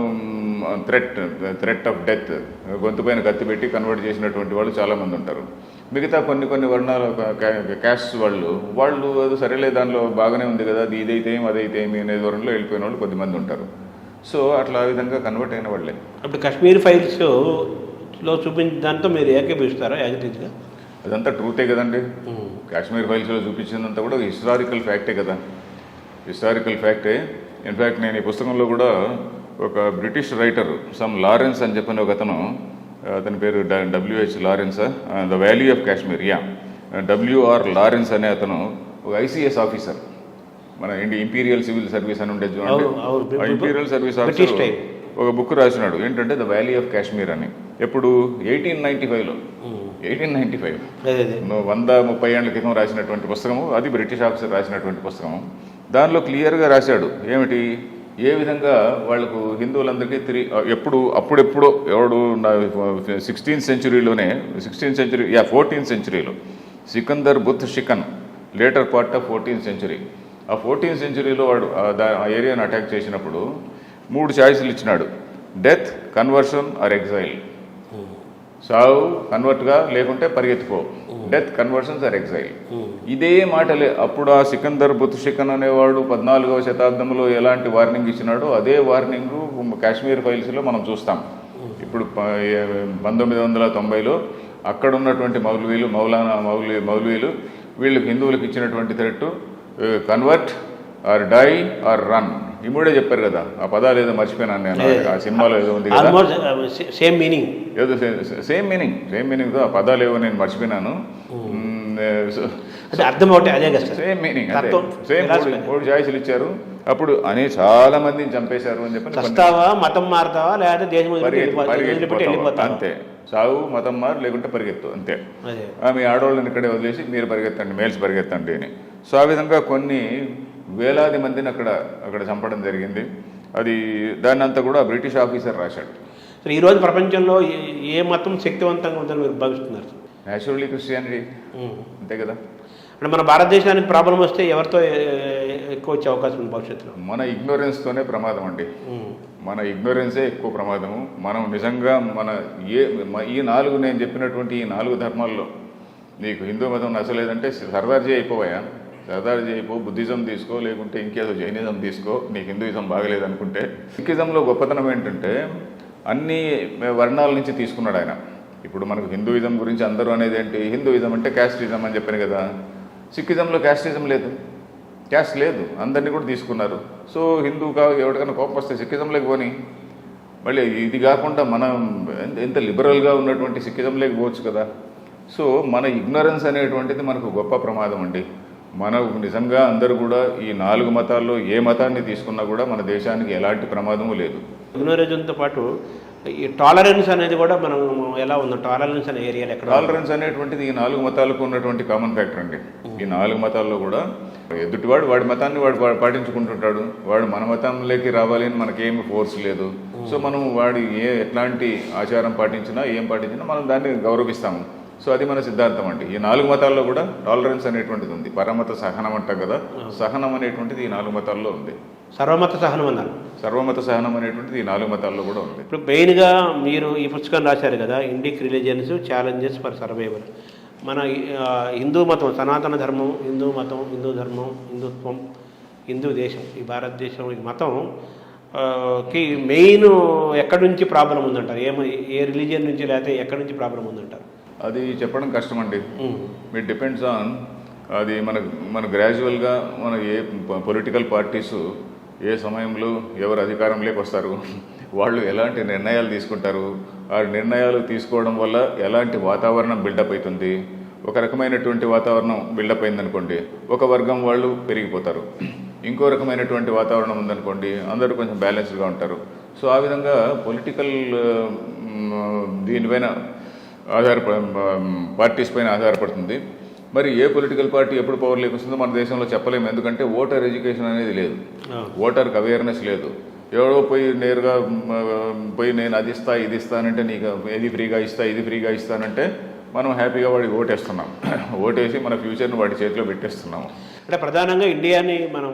థ్రెట్ ఆఫ్ డెత్, గొంతు పైన కత్తి పెట్టి కన్వర్ట్ చేసినటువంటి వాళ్ళు చాలామంది ఉంటారు. మిగతా కొన్ని వర్ణాల క్యాస్ట్ వాళ్ళు అది సరేలే, దానిలో బాగానే ఉంది కదా, అది ఇదైతే ఏమి అదైతే ఏమి అనే ధోరణిలో వెళ్ళిపోయిన వాళ్ళు కొద్దిమంది ఉంటారు. సో అట్లా ఆ విధంగా కన్వర్ట్ అయిన వాళ్ళే. ఇప్పుడు కాశ్మీర్ ఫైల్స్లో చూపించిన దాంతో మీరు ఏకీపిస్తారా యాజ్ ఇట్ ఈజ్గా? అదంతా ట్రూతే కదండి. కాశ్మీర్ ఫైల్స్లో చూపించిందంతా కూడా హిస్టారికల్ ఫ్యాక్టే కదా, హిస్టారికల్ ఫ్యాక్టే. ఇన్ఫ్యాక్ట్ నేను ఈ పుస్తకంలో కూడా ఒక బ్రిటిష్ రైటర్ సమ్ లారెన్స్ అని చెప్పిన ఒక అతని పేరు W.H. Lawrence, the valley of Kashmir, W.R. Lawrence అనే అతను ఒక ICS ఆఫీసర్, మన ఇంపీరియల్ సివిల్ సర్వీస్ అని ఉండేది చూడండి. ఇంపీరియల్ సర్వీస్ ఆఫీసర్ ఒక బుక్ రాసినాడు ఏంటంటే ద వ్యాలీ ఆఫ్ కాశ్మీర్ అని. ఎప్పుడు 1895లో 1895 130 ఏళ్ల క్రితం రాసినటువంటి పుస్తకము అది. బ్రిటిష్ ఆఫీసర్ రాసినటువంటి పుస్తకము. దానిలో క్లియర్గా రాశాడు ఏమిటి, ఏ విధంగా వాళ్లకు హిందువులందరికీ అప్పుడెప్పుడో ఎవడు 16th సెంచురీలోనే 14th సెంచురీలో Sikandar But Shikan, later part of 14th century. ఆ 14th సెంచురీలో వాడు ఆ ఏరియాను అటాక్ చేసినప్పుడు 3 చాయిస్లు ఇచ్చినాడు: డెత్, కన్వర్షన్ ఆర్ ఎగ్జైల్. సావు, కన్వర్ట్గా, లేకుంటే పరిగెత్తిపో. Death, conversions or exile. ఇదే మాటలే అప్పుడు ఆ సికందర్ బుత్ షికన్ అనేవాడు 14వ శతాబ్దంలో ఎలాంటి వార్నింగ్ ఇచ్చినాడో అదే వార్నింగ్ కాశ్మీర్ ఫైల్స్లో మనం చూస్తాం. ఇప్పుడు 1990లో అక్కడ ఉన్నటువంటి మౌల్వీలు వీళ్ళకి హిందువులకు ఇచ్చినటువంటి threat convert or die or run. ఈ మూడే చెప్పారు కదా. ఆ పదాలు ఏదో మర్చిపోయినాను నేను, ఆ సినిమాలో ఏదో ఉంది కదా, సేమ్ మీనింగ్ సేమ్ మీనింగ్తో ఆ పదాలు ఏవో నేను మర్చిపోయినాను. అర్థం ఒకటి అదే కదా, సేమ్ మీనింగ్, సేమ్ 3 చాయిస్లు ఇచ్చారు. అప్పుడు అని చాలా మందిని చంపేశారు అని చెప్పి, మతం మారుతావా లేదా దేశం అంతే, సావు, మతం మారు, లేకుంటే పరిగెత్తు, అంతే. మీ ఆడవాళ్ళని ఇక్కడే వదిలేసి మీరు పరిగెత్తండి, మేల్స్ పరిగెత్తండి అని. సో ఆ విధంగా కొన్ని వేలాది మందిని అక్కడ చంపడం జరిగింది. అది దాన్ని అంతా కూడా బ్రిటిష్ ఆఫీసర్ రాశాడు. సో ఈరోజు ప్రపంచంలో ఏ మతం శక్తివంతంగా ఉందని మీరు భావిస్తున్నారు? నేచురల్లీ క్రిస్టియానిటీ, అంతే కదా. అంటే మన భారతదేశానికి ప్రాబ్లం వస్తే ఎవరితో ఎక్కువ వచ్చే అవకాశం ఉంది భవిష్యత్తులో? మన ఇగ్నోరెన్స్తోనే ప్రమాదం అండి. మన ఇగ్నోరెన్సే ఎక్కువ ప్రమాదము. మనం నిజంగా ఈ 4 నేను చెప్పినటువంటి ఈ 4 ధర్మాల్లో నీకు హిందూ మతం నచ్చలేదంటే సర్దార్జీ అయిపోయా, సర్దార్జీ అయిపో, బుద్ధిజం తీసుకో, లేకుంటే ఇంకేదో జైనిజం తీసుకో, నీకు హిందూయిజం బాగలేదనుకుంటే. సిక్కిజంలో గొప్పతనం ఏంటంటే అన్ని వర్ణాల నుంచి తీసుకున్నాడు ఆయన. ఇప్పుడు మనకు హిందూయిజం గురించి అందరూ అనేది ఏంటి, హిందూయిజం అంటే క్యాస్టిజం అని చెప్పాను కదా. సిక్కిజంలో క్యాస్టిజం లేదు, క్యాస్ట్ లేదు, అందరినీ కూడా తీసుకున్నారు. సో ఎవరికైనా కోపం వస్తే సిక్కిజంలోకి పోని. మళ్ళీ ఇది కాకుండా మనం ఎంత లిబరల్గా ఉన్నటువంటి సిక్కిజంలోకి పోవచ్చు కదా. సో మన ఇగ్నరెన్స్ అనేటువంటిది మనకు గొప్ప ప్రమాదం అండి. మనకు నిజంగా అందరూ కూడా ఈ 4 మతాల్లో ఏ మతాన్ని తీసుకున్నా కూడా మన దేశానికి ఎలాంటి ప్రమాదము లేదు. ఇగ్నోరెన్స్తో పాటు ఈ టాలరెన్స్ అనేది కూడా మనం ఎలా ఉందో, టాలరెన్స్ అనే ఏరియాలో ఎక్కడ? టాలరెన్స్ అనేటువంటిది ఈ 4 మతాలకు ఉన్నటువంటి కామన్ ఫ్యాక్టర్ అండి. ఈ 4 మతాల్లో కూడా ఎదుటివాడు వాడి మతాన్ని వాడు పాటించుకుంటుంటాడు. వాడు మన మతంలోకి రావాలి అని మనకేమి ఫోర్స్ లేదు. సో మనం వాడి ఎట్లాంటి ఆచారం పాటించినా ఏం పాటించినా మనం దాన్ని గౌరవిస్తాము. సో అది మన సిద్ధాంతం అండి. ఈ 4 మతాల్లో కూడా టాలరెన్స్ అనేటువంటిది ఉంది. పరమత సహనం అంటాం కదా, సహనం అనేటువంటిది ఈ 4 మతాల్లో ఉంది. సర్వమత సహనం అన్నారు. సర్వమత సహనం అనేటువంటిది ఈ 4 మతాల్లో కూడా ఉంది. ఇప్పుడు మెయిన్గా మీరు ఈ పుస్తకం రాశారు కదా, Indic religions challenges for survival. మన హిందూ మతం, సనాతన ధర్మం, హిందూ మతం, హిందూ ధర్మం, హిందుత్వం, హిందూ దేశం, ఈ భారతదేశం ఈ మతం కి మెయిన్ ఎక్కడి నుంచి ప్రాబ్లం ఉందంటారు? ఏ రిలీజియన్ నుంచి, లేకపోతే ఎక్కడి నుంచి ప్రాబ్లం ఉందంటారు? అది చెప్పడం కష్టం అండి. ఇట్ డిపెండ్స్ ఆన్ అది మన గ్రాడ్యువల్గా మన ఏ పొలిటికల్ పార్టీస్ ఏ సమయంలో ఎవరు అధికారంలోకి వస్తారు, వాళ్ళు ఎలాంటి నిర్ణయాలు తీసుకుంటారు, ఆ నిర్ణయాలు తీసుకోవడం వల్ల ఎలాంటి వాతావరణం బిల్డప్ అవుతుంది. ఒక రకమైనటువంటి వాతావరణం బిల్డప్ అయిందనుకోండి, ఒక వర్గం వాళ్ళు పెరిగిపోతారు. ఇంకో రకమైనటువంటి వాతావరణం ఉందనుకోండి, అందరూ కొంచెం బ్యాలెన్స్డ్గా ఉంటారు. సో ఆ విధంగా పొలిటికల్ దీనిపైన పార్టీస్ పైన ఆధారపడుతుంది. మరి ఏ పొలిటికల్ పార్టీ ఎప్పుడు పవర్లోకి వస్తుందో మన దేశంలో చెప్పలేము. ఎందుకంటే ఓటర్ ఎడ్యుకేషన్ అనేది లేదు, ఓటర్కి అవేర్నెస్ లేదు. ఎవడో నేరుగా పోయి నేను అది ఇస్తా ఇది ఇస్తానంటే, నీకు ఇది ఫ్రీగా ఇస్తా ఇది ఫ్రీగా ఇస్తానంటే మనం హ్యాపీగా వాడికి ఓటేస్తున్నాం. ఓటేసి మన ఫ్యూచర్ని వాడి చేతిలో పెట్టేస్తున్నాము. అంటే ప్రధానంగా ఇండియాని మనం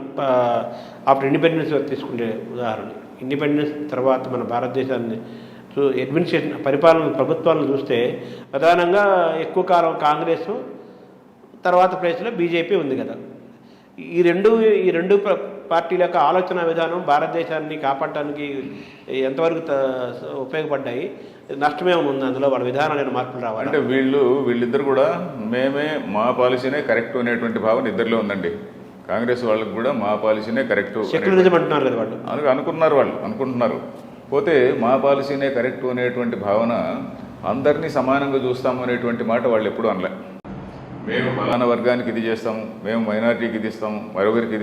ఆఫ్టర్ ఇండిపెండెన్స్ తీసుకునే ఉదాహరణ, ఇండిపెండెన్స్ తర్వాత మన భారతదేశాన్ని అడ్మినిస్ట్రేషన్ ప్రభుత్వాలను చూస్తే ప్రధానంగా ఎక్కువ కాలం కాంగ్రెస్, తర్వాత ప్లేస్లో బీజేపీ ఉంది కదా. ఈ రెండు పార్టీల యొక్క ఆలోచన విధానం భారతదేశాన్ని కాపాడటానికి ఎంతవరకు ఉపయోగపడ్డాయి? నష్టమేమైనా ఉంది అందులో? వాళ్ళ విధానాలైన మార్పులు రావాలి అంటే వీళ్ళిద్దరు కూడా మా పాలసీనే కరెక్ట్ అనేటువంటి భావన ఇద్దరిలో ఉందండి. కాంగ్రెస్ వాళ్ళకు కూడా మా పాలసీనే కరెక్ట్ సెక్యులరిజం అంటున్నారు కదా వాళ్ళు, అనుకుంటున్నారు. పోతే మా పాలసీనే కరెక్ట్ అనేటువంటి భావన, అందరినీ సమానంగా చూస్తాము అనేటువంటి మాట వాళ్ళు ఎప్పుడూ అనలే. మేము ఫలానా వర్గానికి ఇది చేస్తాము, మేము మైనారిటీకి ఇది ఇస్తాము, మరొకరికి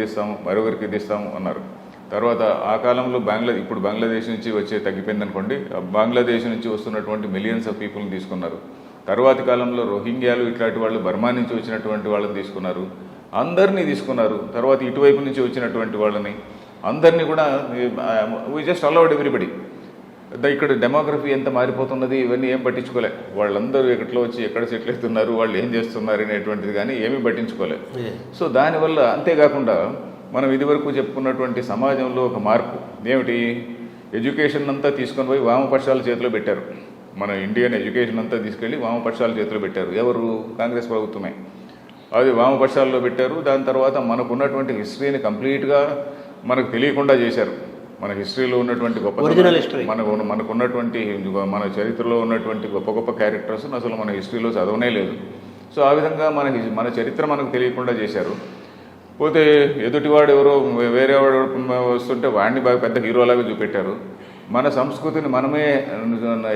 ఇది ఇస్తాము అన్నారు. తర్వాత ఆ కాలంలో ఇప్పుడు బంగ్లాదేశ్ నుంచి తగ్గిపోయింది అనుకోండి, బంగ్లాదేశ్ నుంచి వస్తున్నటువంటి మిలియన్స్ ఆఫ్ పీపుల్ని తీసుకున్నారు. తర్వాతి కాలంలో రోహింగ్యాలు ఇట్లాంటి వాళ్ళు బర్మా నుంచి వచ్చినటువంటి వాళ్ళని తీసుకున్నారు, అందరినీ తీసుకున్నారు. తర్వాత ఇటువైపు నుంచి వచ్చినటువంటి వాళ్ళని అందరినీ కూడా వీ జస్ట్ అలౌడ్ ఎవ్రీబడి. ఇక్కడ డెమోగ్రఫీ ఎంత మారిపోతున్నది, ఇవన్నీ ఏం పట్టించుకోలే. వాళ్ళందరూ ఎక్కట్లో వచ్చి ఎక్కడ సెటిల్ అవుతున్నారు, వాళ్ళు ఏం చేస్తున్నారు అనేటువంటిది కానీ ఏమీ పట్టించుకోలే. సో దానివల్ల అంతేకాకుండా మనం ఇదివరకు చెప్పుకున్నటువంటి సమాజంలో ఒక మార్పు ఏమిటి, ఎడ్యుకేషన్ అంతా తీసుకొని పోయి వామపక్షాల చేతిలో పెట్టారు. మన ఇండియన్ ఎడ్యుకేషన్ అంతా తీసుకెళ్ళి వామపక్షాల చేతిలో పెట్టారు. ఎవరు? కాంగ్రెస్ ప్రభుత్వమే. అది వామపక్షాల్లో పెట్టారు. దాని తర్వాత మనకున్నటువంటి హిస్టరీని కంప్లీట్గా మనకు తెలియకుండా చేశారు. మన హిస్టరీలో ఉన్నటువంటి మనకున్నటువంటి మన చరిత్రలో ఉన్నటువంటి గొప్ప క్యారెక్టర్స్ అసలు మన హిస్టరీలో చదవనే లేదు. సో ఆ విధంగా మన చరిత్ర మనకు తెలియకుండా చేశారు. పోతే ఎదుటివాడు ఎవరో వేరే వాడు వస్తుంటే వాడిని బాగా పెద్ద హీరోలాగా చూపెట్టారు. మన సంస్కృతిని మనమే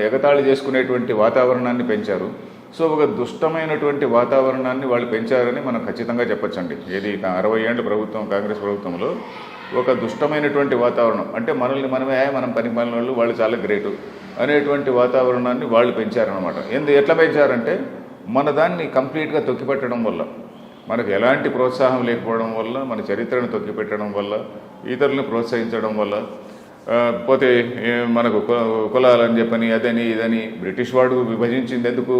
ఎగతాళి చేసుకునేటువంటి వాతావరణాన్ని పెంచారు. సో ఒక దుష్టమైనటువంటి వాతావరణాన్ని వాళ్ళు పెంచారని మనం ఖచ్చితంగా చెప్పచ్చండి. ఏది 60 ఏళ్ళ ప్రభుత్వం, కాంగ్రెస్ ప్రభుత్వంలో ఒక దుష్టమైనటువంటి వాతావరణం, అంటే మనం పని వాళ్ళు వాళ్ళు చాలా గ్రేటు అనేటువంటి వాతావరణాన్ని వాళ్ళు పెంచారనమాట. ఎట్లా పెంచారంటే మన దాన్ని కంప్లీట్గా తొక్కిపెట్టడం వల్ల, మనకు ఎలాంటి ప్రోత్సాహం లేకపోవడం వల్ల, మన చరిత్రను తొక్కిపెట్టడం వల్ల, ఇతరులను ప్రోత్సహించడం వల్ల, పోతే మనకు కులాలని చెప్పని అదని ఇదని బ్రిటిష్ వాడు విభజించింది ఎందుకు?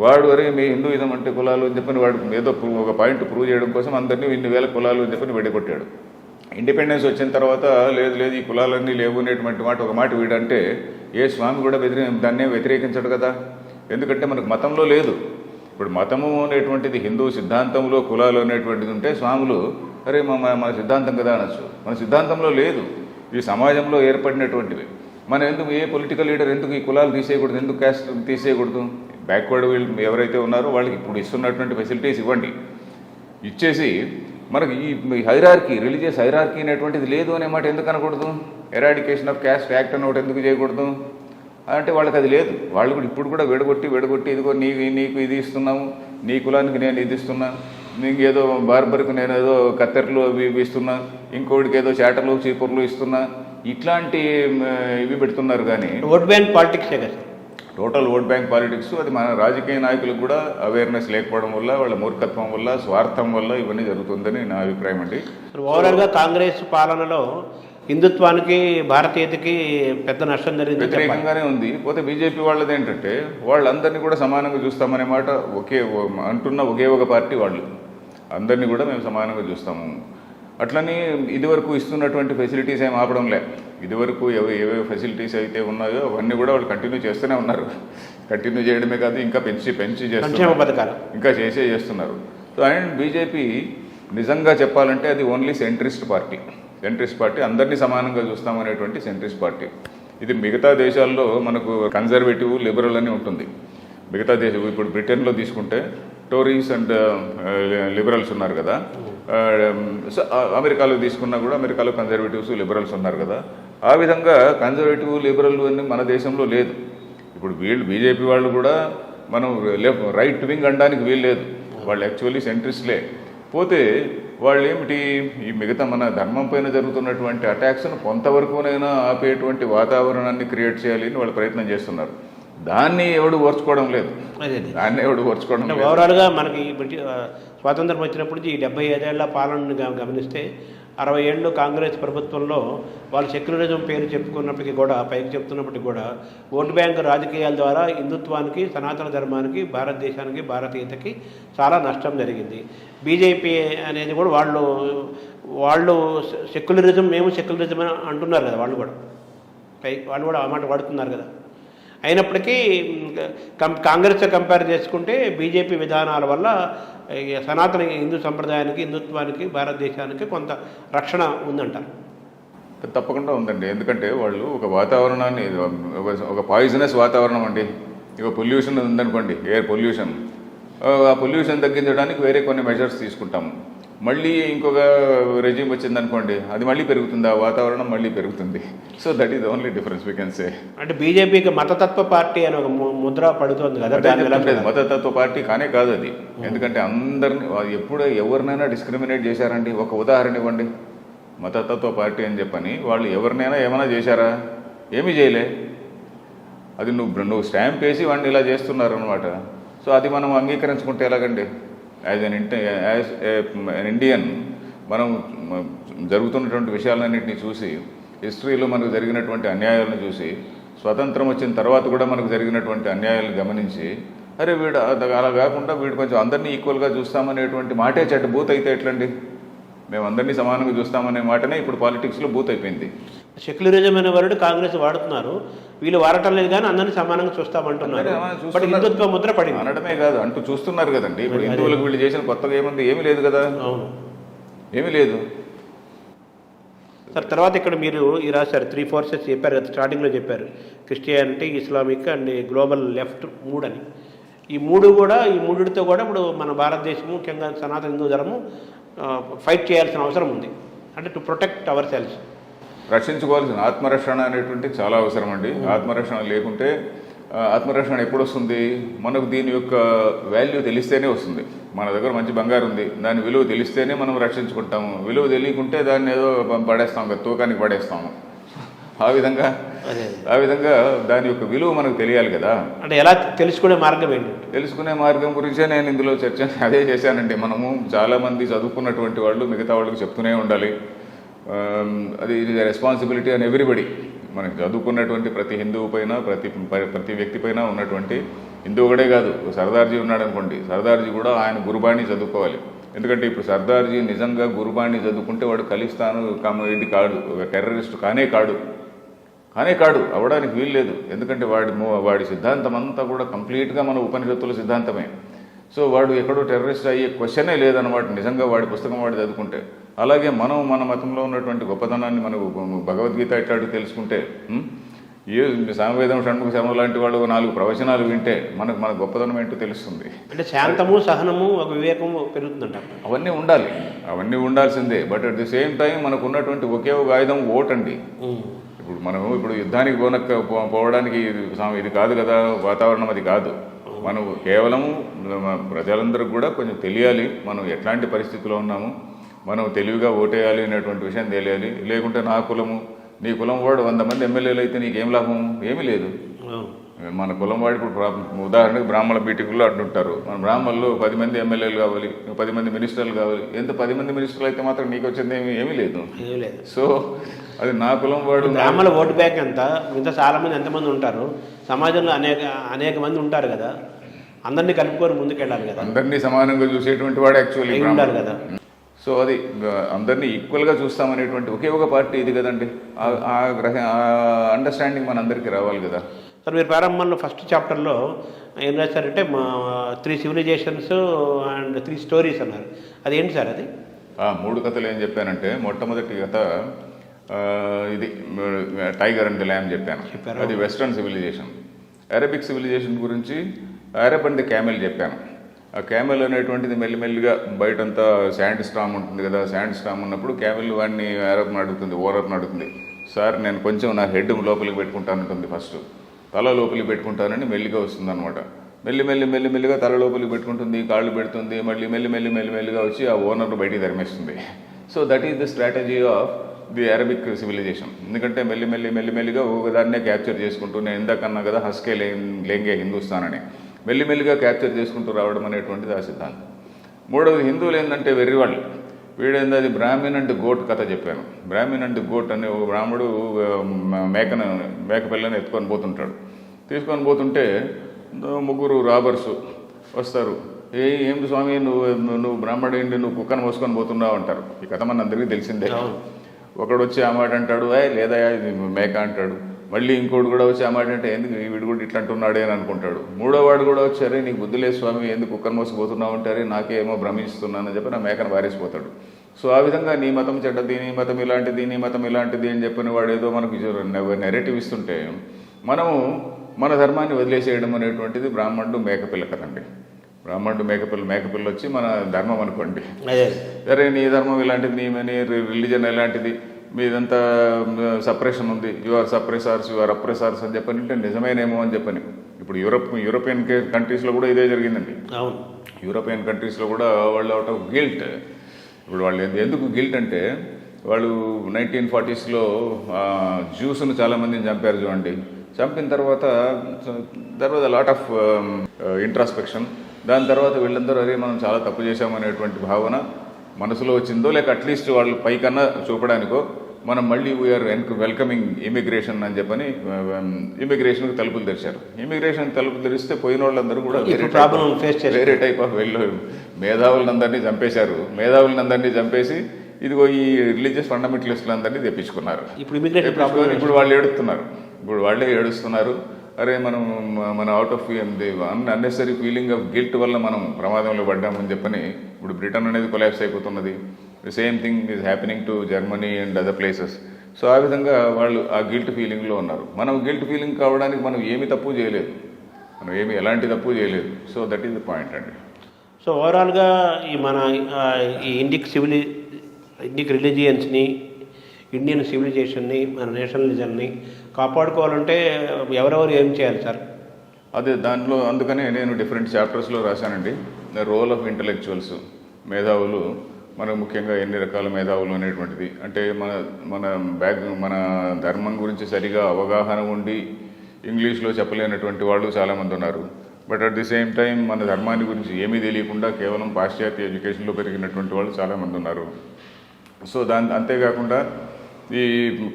వాడు అరే మీ హిందూయిజం అంటే కులాలు అని చెప్పని వాడు ఏదో ఒక పాయింట్ ప్రూవ్ చేయడం కోసం అందరినీ ఇన్ని వేల కులాలు అని చెప్పని వెడికొట్టాడు. ఇండిపెండెన్స్ వచ్చిన తర్వాత లేదు లేదు ఈ కులాలన్నీ లేవు అనేటువంటి మాట ఒక మాట వీడంటే ఏ స్వామి కూడా దాన్నే వ్యతిరేకించడు కదా. ఎందుకంటే మనకు మతంలో లేదు. ఇప్పుడు మతము అనేటువంటిది హిందూ సిద్ధాంతంలో కులాలు అనేటువంటిది ఉంటే స్వాములు అరే మన సిద్ధాంతం కదా అనొచ్చు. మన సిద్ధాంతంలో లేదు. ఈ సమాజంలో ఏర్పడినటువంటివి. మనం ఎందుకు ఏ పొలిటికల్ లీడర్ ఎందుకు ఈ కులాలు తీసేయకూడదు, ఎందుకు క్యాస్ట్ తీసేయకూడదు? బ్యాక్వర్డ్ వీళ్ళు ఎవరైతే ఉన్నారో వాళ్ళకి ఇప్పుడు ఇస్తున్నటువంటి ఫెసిలిటీస్ ఇవ్వండి. ఇచ్చేసి మనకి ఈ హైరార్కీ, రిలీజియస్ హైరార్కీ అనేటువంటిది లేదు అనే మాట ఎందుకు అనకూడదు? ఎరాడికేషన్ ఆఫ్ క్యాస్ట్ యాక్ట్ అని ఒకటి ఎందుకు చేయకూడదు అంటే వాళ్ళకి అది లేదు. వాళ్ళు కూడా ఇప్పుడు కూడా వెడగొట్టి ఇదిగో నీకు ఇది ఇస్తున్నాము, నీ కులానికి నేను ఇది ఇస్తున్నా, నీకు ఏదో బార్బర్కి నేను ఏదో కత్తెరలు అవి ఇవి ఇస్తున్నా, ఇంకోటికి ఏదో చేటలు చీపుర్లు ఇస్తున్నా, ఇట్లాంటి ఇవి పెడుతున్నారు. కానీ ఓట్ బ్యాంక్ పాలిటిక్సే కదా, టోటల్ ఓట్ బ్యాంక్ పాలిటిక్స్. అది మన రాజకీయ నాయకులకు కూడా అవేర్నెస్ లేకపోవడం వల్ల, వాళ్ళ మూర్ఖత్వం వల్ల, స్వార్థం వల్ల ఇవన్నీ జరుగుతుందని నా అభిప్రాయం అండి. ఓవరాల్గా కాంగ్రెస్ పాలనలో హిందుత్వానికి భారతీయతకి పెద్ద నష్టం జరిగింది, వ్యతిరేకంగానే ఉంది. పోతే బీజేపీ వాళ్ళది ఏంటంటే వాళ్ళందరినీ కూడా సమానంగా చూస్తామనే మాట అంటున్న ఒకే ఒక పార్టీ వాళ్ళు. అందరినీ కూడా మేము సమానంగా చూస్తాము. అట్లని ఇదివరకు ఇస్తున్నటువంటి ఫెసిలిటీస్ ఏం ఆపడం లే. ఇదివరకు ఏవే ఫెసిలిటీస్ అయితే ఉన్నాయో అవన్నీ కూడా వాళ్ళు కంటిన్యూ చేస్తూనే ఉన్నారు. కంటిన్యూ చేయడమే కాదు, ఇంకా పెంచి చేస్తున్నారు, ఇంకా చేస్తున్నారు. సో అండ్ బీజేపీ నిజంగా చెప్పాలంటే అది ఓన్లీ సెంట్రిస్ట్ పార్టీ. అందరినీ సమానంగా చూస్తామనేటువంటి సెంట్రిస్ట్ పార్టీ. ఇది మిగతా దేశాల్లో మనకు కన్జర్వేటివ్, లిబరల్ అని ఉంటుంది. మిగతా దేశం ఇప్పుడు బ్రిటన్లో తీసుకుంటే టోరీస్ అండ్ లిబరల్స్ ఉన్నారు కదా. సో అమెరికాలో తీసుకున్నా కూడా అమెరికాలో కన్జర్వేటివ్స్, లిబరల్స్ ఉన్నారు కదా. ఆ విధంగా కన్జర్వేటివ్, లిబరల్ అని మన దేశంలో లేదు. ఇప్పుడు బీజేపీ వాళ్ళు కూడా మనం రైట్ వింగ్ అనడానికి వీలు లేదు. వాళ్ళు యాక్చువల్లీ సెంట్రిస్ట్లే. పోతే వాళ్ళు ఏమిటి, ఈ మిగతా మన ధర్మం పైన జరుగుతున్నటువంటి అటాక్స్ను కొంతవరకునైనా ఆపేటువంటి వాతావరణాన్ని క్రియేట్ చేయాలి అని వాళ్ళు ప్రయత్నం చేస్తున్నారు. దాన్ని ఎవడు ఓర్చుకోవడం లేదు. ఓవరాల్గా మనకి స్వాతంత్రం వచ్చినప్పటి నుంచి ఈ 75 ఏళ్ల పాలనను గమనిస్తే 60 ఏళ్ళు కాంగ్రెస్ ప్రభుత్వంలో వాళ్ళు సెక్యులరిజం పేరు చెప్పుకున్నప్పటికీ కూడా, పైకి చెప్తున్నప్పటికీ కూడా ఓటు బ్యాంకు రాజకీయాల ద్వారా హిందుత్వానికి, సనాతన ధర్మానికి, భారతదేశానికి, భారతీయతకి చాలా నష్టం జరిగింది. బీజేపీ అనేది కూడా వాళ్ళు సెక్యులరిజం, మేము సెక్యులరిజం అని అంటున్నారు కదా. వాళ్ళు కూడా ఆ మాట వాడుతున్నారు కదా. అయినప్పటికీ కాంగ్రెస్తో కంపేర్ చేసుకుంటే బీజేపీ విధానాల వల్ల సనాతన హిందూ సంప్రదాయానికి, హిందుత్వానికి, భారతదేశానికి కొంత రక్షణ ఉందంటారు. తప్పకుండా ఉందండి. ఎందుకంటే వాళ్ళు ఒక వాతావరణాన్ని, ఒక పాయిజనస్ వాతావరణం అండి. ఇక పొల్యూషన్ ఉందనుకోండి, ఎయిర్ పొల్యూషన్, ఆ పొల్యూషన్ తగ్గించడానికి వేరే కొన్ని మెజర్స్ తీసుకుంటాము. మళ్ళీ ఇంకొక రెజ్యూమ్ వచ్చిందనుకోండి, అది మళ్ళీ పెరుగుతుంది, ఆ వాతావరణం మళ్ళీ పెరుగుతుంది. So that is only difference we can say. అంటే బీజేపీకి మతతత్వ పార్టీ అని ఒక ముద్ర పడుతుంది కదా. మతతత్వ పార్టీ కానే కాదు అది. ఎందుకంటే అందరిని ఎవరినైనా డిస్క్రిమినేట్ చేశారండి. ఒక ఉదాహరణ ఇవ్వండి. మతతత్వ పార్టీ అని చెప్పని వాళ్ళు ఎవరినైనా ఏమైనా చేశారా? ఏమీ చేయలే. అది నువ్వు స్టాంప్ వేసి వాడిని ఇలా చేస్తున్నారు అనమాట. సో అది మనం అంగీకరించుకుంటే ఎలాగండి? యాజ్ ఎన్ ఇండియన్ మనం జరుగుతున్నటువంటి విషయాలన్నింటినీ చూసి, హిస్టరీలో మనకు జరిగినటువంటి అన్యాయాలను చూసి, స్వతంత్రం వచ్చిన తర్వాత కూడా మనకు జరిగినటువంటి అన్యాయాలను గమనించి, అరే వీడు అలా కాకుండా వీడు కొంచెం అందరినీ ఈక్వల్గా చూస్తామనేటువంటి మాటే చెడ్డ బూత్ అయితే ఎట్లండి? మేము అందరినీ సమానంగా చూస్తామనే మాటనే ఇప్పుడు పాలిటిక్స్లో బూత్ అయిపోయింది. సెక్యులరిజం అనే వర్డ్ కాంగ్రెస్ వాడుతున్నారు, వీళ్ళు వాడటం లేదు కానీ అందరినీ సమానంగా చూస్తామంటున్నారు. హిందుత్వ ముద్ర పడింది అనడమే కాదు, అంటూ చూస్తున్నారు కదండి. ఇప్పుడు హిందువులకు వీళ్ళు చేసిన కొత్తగా ఏముంది? ఏమీ లేదు కదా. అవును, ఏమీ లేదు సార్. తర్వాత ఇక్కడ మీరు రాశారు 3 ఫోర్సెస్ చెప్పారు కదా, స్టార్టింగ్లో చెప్పారు. Christianity, Islamic and global left 3 అని. ఈ మూడిటితో కూడా ఇప్పుడు మన భారతదేశం, ముఖ్యంగా సనాతన హిందూ ధర్మం ఫైట్ చేయాల్సిన అవసరం ఉంది. అంటే టు ప్రొటెక్ట్ అవర్ సెల్స్, రక్షించుకోవాల్సిన ఆత్మరక్షణ అనేటువంటి చాలా అవసరం అండి. ఆత్మరక్షణ లేకుంటే, ఆత్మరక్షణ ఎప్పుడు వస్తుంది? మనకు దీని యొక్క వాల్యూ తెలిస్తేనే వస్తుంది. మన దగ్గర మంచి బంగారు ఉంది, దాని విలువ తెలిస్తేనే మనం రక్షించుకుంటాము. విలువ తెలియకుంటే దాన్ని ఏదో పడేస్తాం కదా, తూకానికి పడేస్తాము. ఆ విధంగా దాని యొక్క విలువ మనకు తెలియాలి కదా. అంటే ఎలా తెలుసుకునే మార్గం ఏంటి? తెలుసుకునే మార్గం గురించే నేను ఇందులో అదే చేశానండి. మనము చాలామంది చదువుకున్నటువంటి వాళ్ళు మిగతా వాళ్ళకి చెప్తూనే ఉండాలి. అది ఇది రెస్పాన్సిబిలిటీ ఆన్ ఎవ్రీబడి. మనకి చదువుకున్నటువంటి ప్రతి హిందువు పైన ప్రతి వ్యక్తి పైన ఉన్నటువంటి హిందువు ఒకడే కాదు. సర్దార్జీ ఉన్నాడు అనుకోండి, సర్దార్జీ కూడా ఆయన గురుబాణి చదువుకోవాలి. ఎందుకంటే ఇప్పుడు సర్దార్జీ నిజంగా గురుబాణి చదువుకుంటే వాడు ఖలిస్తాను ఇది కాడు, ఒక టెర్రరిస్ట్ కానే కాడు, అవడానికి వీలు లేదు. ఎందుకంటే వాడి సిద్ధాంతం అంతా కూడా కంప్లీట్గా మన ఉపనిషత్తుల సిద్ధాంతమే. సో వాడు ఎక్కడో టెర్రరిస్ట్ అయ్యే క్వశ్చనే లేదన్నమాట నిజంగా వాడి పుస్తకం వాడు చదువుకుంటే. అలాగే మనం మన మతంలో ఉన్నటువంటి గొప్పతనాన్ని మనకు భగవద్గీత ఇట్లాంటి తెలుసుకుంటే, ఏ సామవేదం షణ్ముఖ శర్మ లాంటి వాళ్ళు 4 ప్రవచనాలు వింటే మన గొప్పతనం ఏంటో తెలుస్తుంది. అంటే శాంతము, సహనము, ఒక వివేకము పెరుగుతుందంట. అవన్నీ ఉండాల్సిందే. But at the same time మనకు ఉన్నటువంటి ఒకే ఒక ఆయుధం ఓటండి. ఇప్పుడు యుద్ధానికి పోవడానికి ఇది కాదు కదా, వాతావరణం అది కాదు. మనం కేవలం ప్రజలందరికీ కూడా కొంచెం తెలియాలి మనం ఎట్లాంటి పరిస్థితిలో ఉన్నాము, మనం తెలివిగా ఓటేయాలి అనేటువంటి విషయం తెలియాలి. లేకుంటే నా కులము నీ కులం వాడు 100 మంది ఎమ్మెల్యేలు అయితే నీకేం లాభం? ఏమీ లేదు. మన కులం వాడు ఇప్పుడు ఉదాహరణకు బ్రాహ్మణ మీటింగుల్లో అంటుంటారు, మన బ్రాహ్మణులు 10 మంది ఎమ్మెల్యేలు కావాలి, 10 మంది మినిస్టర్లు కావాలి. ఎంత 10 మంది మినిస్టర్లు అయితే మాత్రం నీకు వచ్చింది ఏమీ లేదు. సో అది నా కులం వాడు. బ్రాహ్మణ ఓటు బ్యాంక్ ఎంత, మిగతా చాలా మంది ఎంతమంది ఉంటారు సమాజంలో, అనేక మంది ఉంటారు కదా, అందరినీ కలుపుకొని ముందుకెళ్ళాలి కదా, అందరినీ సమానంగా చూసేటువంటి వాడు యాక్చువల్లీ ఉండాలి కదా. సో అది అందరినీ ఈక్వల్గా చూస్తామనేటువంటి ఒకే ఒక పార్టీ ఇది కదండి. ఆ అండర్స్టాండింగ్ మనందరికీ రావాలి కదా. సార్ మీరు ప్రారంభంలో ఫస్ట్ చాప్టర్లో ఏం రాశారంటే 3 సివిలైజేషన్స్ అండ్ 3 స్టోరీస్ అన్నారు. అది ఏంటి సార్? అది 3 కథలు ఏం చెప్పానంటే, మొట్టమొదటి కథ ఇది టైగర్ అండ్ ది ల్యామ్ చెప్పాను. అది వెస్ట్రన్ సివిలైజేషన్. అరబిక్ సివిలైజేషన్ గురించి అరబ్ అండ్ ది క్యామెల్ చెప్పాను. ఆ క్యామెల్ అనేటువంటిది మెల్లిమెల్లిగా బయటంతా శాండ్ స్టామ్ ఉంటుంది కదా, శాండ్ స్టామ్ ఉన్నప్పుడు క్యామెల్ వాడిని అరబ్ని అడుగుతుంది, ఓరబ్ని అడుగుతుంది, సార్ నేను కొంచెం నా హెడ్ లోపలికి పెట్టుకుంటానంటుంది. ఫస్ట్ తల లోపలికి పెట్టుకుంటానని మెల్లిగా వస్తుంది అనమాట. మెల్లిమెల్లిగా తల లోపలికి పెట్టుకుంటుంది, కాళ్ళు పెడుతుంది, మళ్ళీ మెల్లిమెల్లిగా వచ్చి ఆ ఓనర్ను బయటికి తరిమేస్తుంది. So that is the strategy of the Arabic civilization. ఎందుకంటే మెల్లిమెల్లిగా ఒకదాన్నే క్యాప్చర్ చేసుకుంటూ, నేను ఇందాకన్నా కదా హస్కే లేంగే హిందుస్థాన్ అని, మెల్లిమెల్లిగా క్యాప్చర్ చేసుకుంటూ రావడం అనేటువంటిది ఆ సిద్ధాంతం. మూడవది హిందువులు ఏంటంటే వెర్రివాళ్ళు. వీడేంది అది బ్రాహ్మణ్ అండ్ గోట్ కథ చెప్పాను. బ్రాహ్మణ్ అండ్ గోట్ అనే ఒక బ్రాహ్మడు మేక పిల్లని తీసుకొని పోతుంటే 3 రాబర్సు వస్తారు. ఏమిటి స్వామి నువ్వు బ్రాహ్మడు ఏంటి, నువ్వు కుక్కను మోసుకొని పోతున్నావు అంటారు. ఈ కథ మన అందరికీ తెలిసిందే. ఒకడు వచ్చి ఆ మాట అంటాడు, లేదా ఇది మేక అంటాడు. మళ్ళీ ఇంకోటి కూడా వచ్చి ఆ మాట అంటే ఎందుకు వీడు కూడా ఇట్లా అంటున్నాడే అని అనుకుంటాడు. 3వ వాడు కూడా వచ్చారే, నీకు బుద్ధి లేదు స్వామి, ఎందుకు కుక్కను మోసపోతున్నావు అంటారే, నాకేమో భ్రమిస్తున్నానని చెప్పి నా మేకను వారేసిపోతాడు. సో ఆ విధంగా నీ మతం చెడ్డది, నీ మతం ఇలాంటిది, నీ మతం ఇలాంటిది అని చెప్పిన వాడు ఏదో మనకు నెరేటివ్ ఇస్తుంటే మనము మన ధర్మాన్ని వదిలేసేయడం అనేటువంటిది బ్రాహ్మణుడు మేకపిల్ల కదండి. బ్రాహ్మణుడు మేకపిల్ల వచ్చి మన ధర్మం అనుకోండి, సరే నీ ధర్మం ఇలాంటిది, నీ రిలీజన్ ఎలాంటిది, మీదంతా సప్రెషన్ ఉంది, యు ఆర్ అప్రెసార్స్ అని చెప్పని నిజమేనేమో అని చెప్పని. ఇప్పుడు యూరోపియన్ కంట్రీస్లో కూడా ఇదే జరిగిందండి. యూరోపియన్ కంట్రీస్లో కూడా వాళ్ళు అవుట్ ఆఫ్ గిల్ట్. ఇప్పుడు వాళ్ళు ఎందుకు గిల్ట్ అంటే, వాళ్ళు 1940s జ్యూస్ను చాలామందిని చంపారు చూడండి. చంపిన తర్వాత లాట్ ఆఫ్ ఇంట్రాస్పెక్షన్. దాని తర్వాత వీళ్ళందరూ అరే మనం చాలా తప్పు చేశామనేటువంటి భావన మనసులో వచ్చిందో, లేక అట్లీస్ట్ వాళ్ళు పైకన్నా చూపడానికో మనం మళ్ళీ వీఆర్ వెల్కమింగ్ ఇమిగ్రేషన్ అని చెప్పని ఇమిగ్రేషన్కి తలుపులు తెరిచారు. ఇమిగ్రేషన్ తలుపులు తెరిస్తే పోయిన వాళ్ళందరూ కూడా వేరే టైప్ ఆఫ్ మేధావులందరినీ చంపేసి ఇదిగో ఈ రిలీజియస్ ఫండమెంటలిస్టులందరినీ తెప్పించుకున్నారు. ఇప్పుడు వాళ్ళే ఏడుస్తున్నారు. అరే మన out of unnecessary feeling of guilt వల్ల మనం ప్రమాదంలో పడ్డామని చెప్పని ఇప్పుడు బ్రిటన్ అనేది కొలాప్స్ అయిపోతున్నది. The same thing is happening to Germany and other places. So ఆ విధంగా వాళ్ళు ఆ గిల్ట్ ఫీలింగ్లో ఉన్నారు. మనం గిల్ట్ ఫీలింగ్ కావడానికి మనం ఏమి తప్పు చేయలేదు, ఎలాంటి తప్పు చేయలేదు. So that is the point అండి. సో ఓవరాల్గా ఈ ఇండిక్ రిలీజియన్స్ని, ఇండియన్ సివిలైజేషన్ని, మన నేషనలిజంని కాపాడుకోవాలంటే ఎవరెవరు ఏం చేయాలి సార్? అదే దానిలో అందుకనే నేను డిఫరెంట్ చాప్టర్స్లో రాశానండి. ద రోల్ ఆఫ్ ఇంటలెక్చువల్స్, మేధావులు, మనకు ముఖ్యంగా ఎన్ని రకాల మేధావులు అనేటువంటిది. అంటే మన ధర్మం గురించి సరిగా అవగాహన ఉండి ఇంగ్లీష్లో చెప్పలేనటువంటి వాళ్ళు చాలామంది ఉన్నారు. But at the same time మన ధర్మాన్ని గురించి ఏమీ తెలియకుండా కేవలం పాశ్చాత్య ఎడ్యుకేషన్లో పెరిగినటువంటి వాళ్ళు చాలామంది ఉన్నారు. సో అంతేకాకుండా ఈ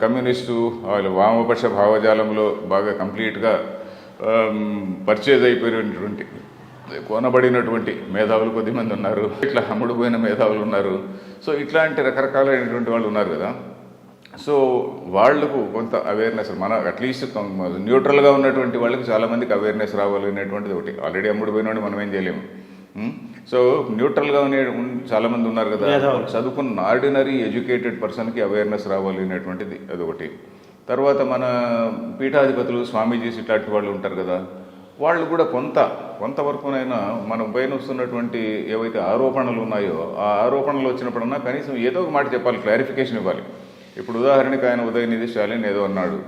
కమ్యూనిస్టు వాళ్ళు వామపక్ష భావజాలంలో బాగా కంప్లీట్గా పర్చేజ్ అయిపోయినటువంటి కొనబడినటువంటి మేధావులు కొద్దిమంది ఉన్నారు, ఇట్లా అమ్ముడుపోయిన మేధావులు ఉన్నారు. సో ఇట్లాంటి రకరకాలైనటువంటి వాళ్ళు ఉన్నారు కదా. సో వాళ్లకు కొంత అవేర్నెస్, మన అట్లీస్ట్ న్యూట్రల్గా ఉన్నటువంటి వాళ్ళకి చాలామందికి అవేర్నెస్ రావాలి అనేటువంటిది ఒకటి. ఆల్రెడీ అమ్ముడుపోయిన మనం ఏం చేయలేము. సో న్యూట్రల్గా చాలామంది ఉన్నారు కదా, చదువుకున్న ఆర్డినరీ ఎడ్యుకేటెడ్ పర్సన్కి అవేర్నెస్ రావాలి అనేటువంటిది అదొకటి. తర్వాత మన పీఠాధిపతులు, స్వామీజీస్ ఇట్లాంటి వాళ్ళు ఉంటారు కదా, వాళ్ళు కూడా కొంతవరకునైనా మనం పైన వస్తున్నటువంటి ఏవైతే ఆరోపణలు ఉన్నాయో ఆ ఆరోపణలు వచ్చినప్పుడన్నా కనీసం ఏదో ఒక మాట చెప్పాలి, క్లారిఫికేషన్ ఇవ్వాలి. ఇప్పుడు ఉదాహరణకి ఆయన ఉదయనిధి స్టాలిన్ ఏదో అన్నాడు,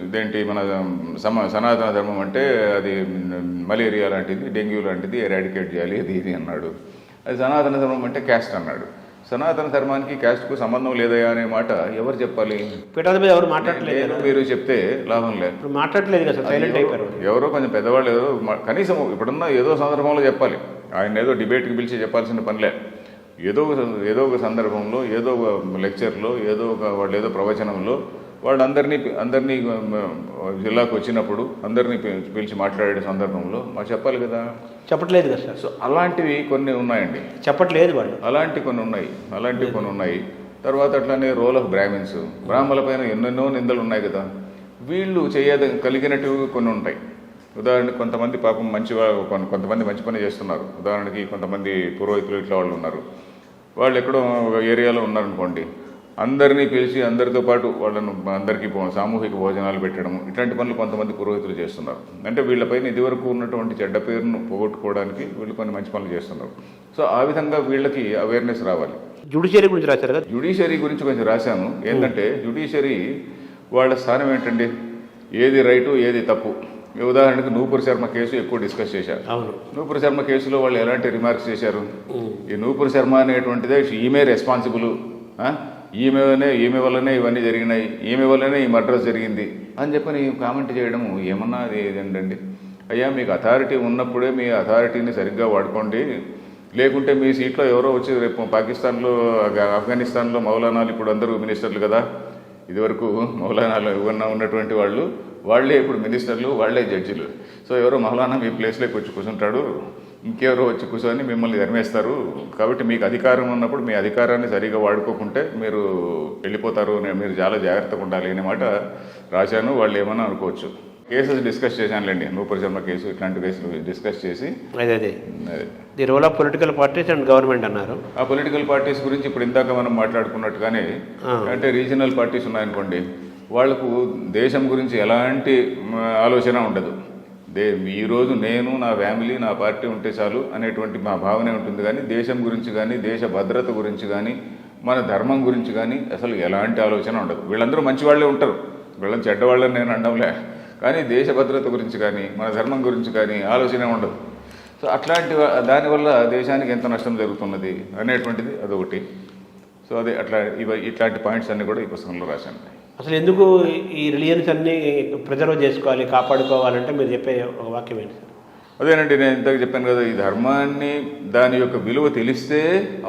ఇదేంటి మన సనాతన ధర్మం అంటే అది మలేరియా లాంటిది, డెంగ్యూ లాంటిది, ఎరాడికేట్ చేయాలి అది ఇది అన్నాడు. అది సనాతన ధర్మం అంటే క్యాస్ట్ అన్నాడు. సనాతన ధర్మానికి క్యాస్ట్కు సంబంధం లేదయా అనే మాట ఎవరు చెప్పాలి? ఎవరు మాట్లాడలేదు. మీరు చెప్తే లాభం లేదు, మాట్లాడలేదు కదా, సైలెంట్ అయిపోయారు. ఎవరో కొంచెం పెద్దవాళ్ళు ఏదో కనీసం ఇప్పుడున్న ఏదో సందర్భంలో చెప్పాలి. ఆయన ఏదో డిబేట్కి పిలిచి చెప్పాల్సిన పనిలే. ఏదో ఒక సందర్భంలో, ఏదో ఒక లెక్చర్లో, వాళ్ళు ఏదో ప్రవచనంలో వాళ్ళందరినీ జిల్లాకు వచ్చినప్పుడు అందరినీ పిలిచి మాట్లాడే సందర్భంలో మాకు చెప్పాలి కదా. చెప్పట్లేదు కదా సార్. సో అలాంటివి కొన్ని ఉన్నాయండి, చెప్పట్లేదు వాళ్ళు. అలాంటివి కొన్ని ఉన్నాయి. తర్వాత అట్లానే రోల్ ఆఫ్ బ్రాహ్మిన్స్, బ్రాహ్మణుల పైన ఎన్నెన్నో నిందలు ఉన్నాయి కదా. వీళ్ళు కలిగినటివి కొన్ని ఉంటాయి. ఉదాహరణకి కొంతమంది పాపం కొంతమంది మంచి పని చేస్తున్నారు. ఉదాహరణకి కొంతమంది పురోహితులు ఇట్లా వాళ్ళు ఉన్నారు. వాళ్ళు ఎక్కడో ఏరియాలో ఉన్నారనుకోండి, అందరినీ పిలిచి అందరితో పాటు వాళ్ళను అందరికీ సామూహిక భోజనాలు పెట్టడం, ఇట్లాంటి పనులు కొంతమంది పురోహితులు చేస్తున్నారు. అంటే వీళ్ళపైన ఇదివరకు ఉన్నటువంటి చెడ్డ పేరును పోగొట్టుకోవడానికి వీళ్ళు కొన్ని మంచి పనులు చేస్తున్నారు. సో ఆ విధంగా వీళ్ళకి అవేర్నెస్ రావాలి. జ్యుడిషియరీ గురించి రాశారు కదా? జ్యుడిషియరీ గురించి కొంచెం రాశాను. ఏంటంటే జ్యుడిషియరీ వాళ్ళ స్థానం ఏంటండి, ఏది రైటు ఏది తప్పు. ఉదాహరణకు నూపూర్ శర్మ కేసు ఎక్కువ డిస్కస్ చేశారు. నూపూర్ శర్మ కేసులో వాళ్ళు ఎలాంటి రిమార్క్స్ చేశారు? ఈ నూపూర్ శర్మ అనేటువంటిదే ఈమె రెస్పాన్సిబుల్, ఈమె వల్లనే ఇవన్నీ జరిగినాయి, ఈమె వల్లనే ఈ మర్డర్స్ జరిగింది అని చెప్పని కామెంట్ చేయడం ఏమన్నా అది ఏంటండి? అయ్యా, మీకు అథారిటీ ఉన్నప్పుడే మీ అథారిటీని సరిగ్గా వాడుకోండి. లేకుంటే మీ సీట్లో ఎవరో వచ్చి రేపు పాకిస్తాన్లో, ఆఫ్ఘనిస్తాన్లో మౌలానాలు ఇప్పుడు అందరూ మినిస్టర్లు కదా. ఇదివరకు మౌలానాలు ఏమన్నా ఉన్నటువంటి వాళ్ళే ఇప్పుడు మినిస్టర్లు, వాళ్ళే జడ్జిలు. సో ఎవరో మౌలానా మీ ప్లేస్లోకి వచ్చి కూర్చుంటాడు, ఇంకెవరో వచ్చి కూర్చొని మిమ్మల్ని ధర్మేస్తారు. కాబట్టి మీకు అధికారం ఉన్నప్పుడు మీ అధికారాన్ని సరిగా వాడుకోకుంటే మీరు వెళ్ళిపోతారు, మీరు చాలా జాగ్రత్తగా ఉండాలి అనే మాట రాశాను. వాళ్ళు ఏమన్నా అనుకోవచ్చు. కేసెస్ డిస్కస్ చేశానులేండి, నూపూర్ శర్మ కేసు, ఇట్లాంటి కేసులు డిస్కస్ చేసి the role of political parties and government అన్నారు. ఆ పొలిటికల్ పార్టీస్ గురించి ఇప్పుడు ఇందాక మనం మాట్లాడుకున్నట్టుగానే, అంటే రీజనల్ పార్టీస్ ఉన్నాయనుకోండి, వాళ్లకు దేశం గురించి ఎలాంటి ఆలోచన ఉండదు. ఈరోజు నేను, నా ఫ్యామిలీ, నా పార్టీ ఉంటే చాలు అనేటువంటి మా భావనే ఉంటుంది. కానీ దేశం గురించి కానీ, దేశ భద్రత గురించి కానీ, మన ధర్మం గురించి కానీ అసలు ఎలాంటి ఆలోచన ఉండదు. వీళ్ళందరూ మంచి వాళ్ళే ఉంటారు, వీళ్ళని చెడ్డవాళ్ళని నేను అనడంలే. కానీ దేశ భద్రత గురించి కానీ, మన ధర్మం గురించి కానీ ఆలోచన ఉండదు. సో అట్లాంటి దానివల్ల దేశానికి ఎంత నష్టం జరుగుతున్నది అనేటువంటిది అదొకటి. సో అదే ఇట్లాంటి పాయింట్స్ అన్నీ కూడా ఈ పుస్తకంలో రాశాను. అసలు ఎందుకు ఈ రిలీజియన్స్ అన్నీ ప్రిజర్వ్ చేసుకోవాలి, కాపాడుకోవాలంటే మీరు చెప్పే ఒక వాక్యం ఏంటి సార్? అదేనండి, నేను ఇంతకు చెప్పాను కదా, ఈ ధర్మాన్ని దాని యొక్క విలువ తెలిస్తే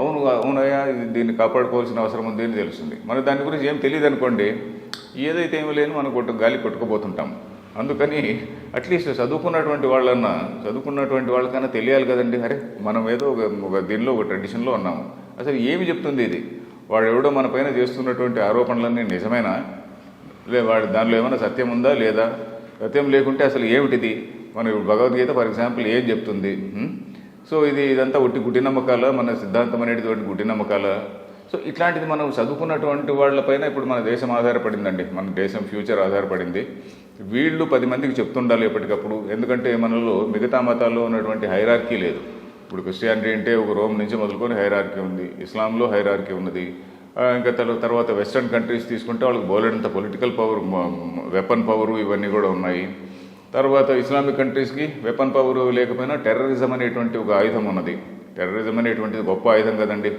అవునయ్యా దీన్ని కాపాడుకోవాల్సిన అవసరం ఉంది అని తెలుస్తుంది. మన దాని గురించి ఏం తెలియదు అనుకోండి, ఏదైతే ఏమీ లేని మనం గాలి కొట్టుకుపోతుంటాం. అందుకని అట్లీస్ట్ చదువుకున్నటువంటి వాళ్ళకన్నా తెలియాలి కదండి. అరే మనం ఏదో ఒక దీనిలో ఒక ట్రెడిషన్లో ఉన్నాము, అసలు ఏమి చెప్తుంది ఇది, వాడు ఎవడో మన పైన చేస్తున్నటువంటి ఆరోపణలన్నీ నిజమేనా, వాడు దానిలో ఏమైనా సత్యం ఉందా లేదా, సత్యం లేకుంటే అసలు ఏమిటిది, మన భగవద్గీత ఫర్ ఎగ్జాంపుల్ ఏం చెప్తుంది? సో ఇదంతా గుడ్డి నమ్మకాల, మన సిద్ధాంతం అనేది గుడ్డి నమ్మకాల. సో ఇట్లాంటిది మనం చదువుకున్నటువంటి వాళ్ళపైన ఇప్పుడు మన దేశం ఆధారపడిందండి, మన దేశం ఫ్యూచర్ ఆధారపడింది. వీళ్ళు 10 మందికి చెప్తుండాలి ఎప్పటికప్పుడు. ఎందుకంటే మనలో మిగతా మతాల్లో ఉన్నటువంటి హైరార్కీ లేదు. ఇప్పుడు క్రిస్టియానిటీ అంటే ఒక రోమ్ నుంచి మొదలుకొని హైరార్కీ ఉంది, ఇస్లాంలో హైరార్కీ ఉన్నది. ఇంకా తర్వాత వెస్ట్రన్ కంట్రీస్ తీసుకుంటే వాళ్ళకి బోలెడంత పొలిటికల్ పవర్, వెపన్ పవరు ఇవన్నీ కూడా ఉన్నాయి. తర్వాత ఇస్లామిక్ కంట్రీస్కి వెపన్ పవర్ లేకపోయినా టెర్రరిజం అనేటువంటి ఒక ఆయుధం ఉన్నది. టెర్రరిజం అనేటువంటిది గొప్ప ఆయుధం కదండి,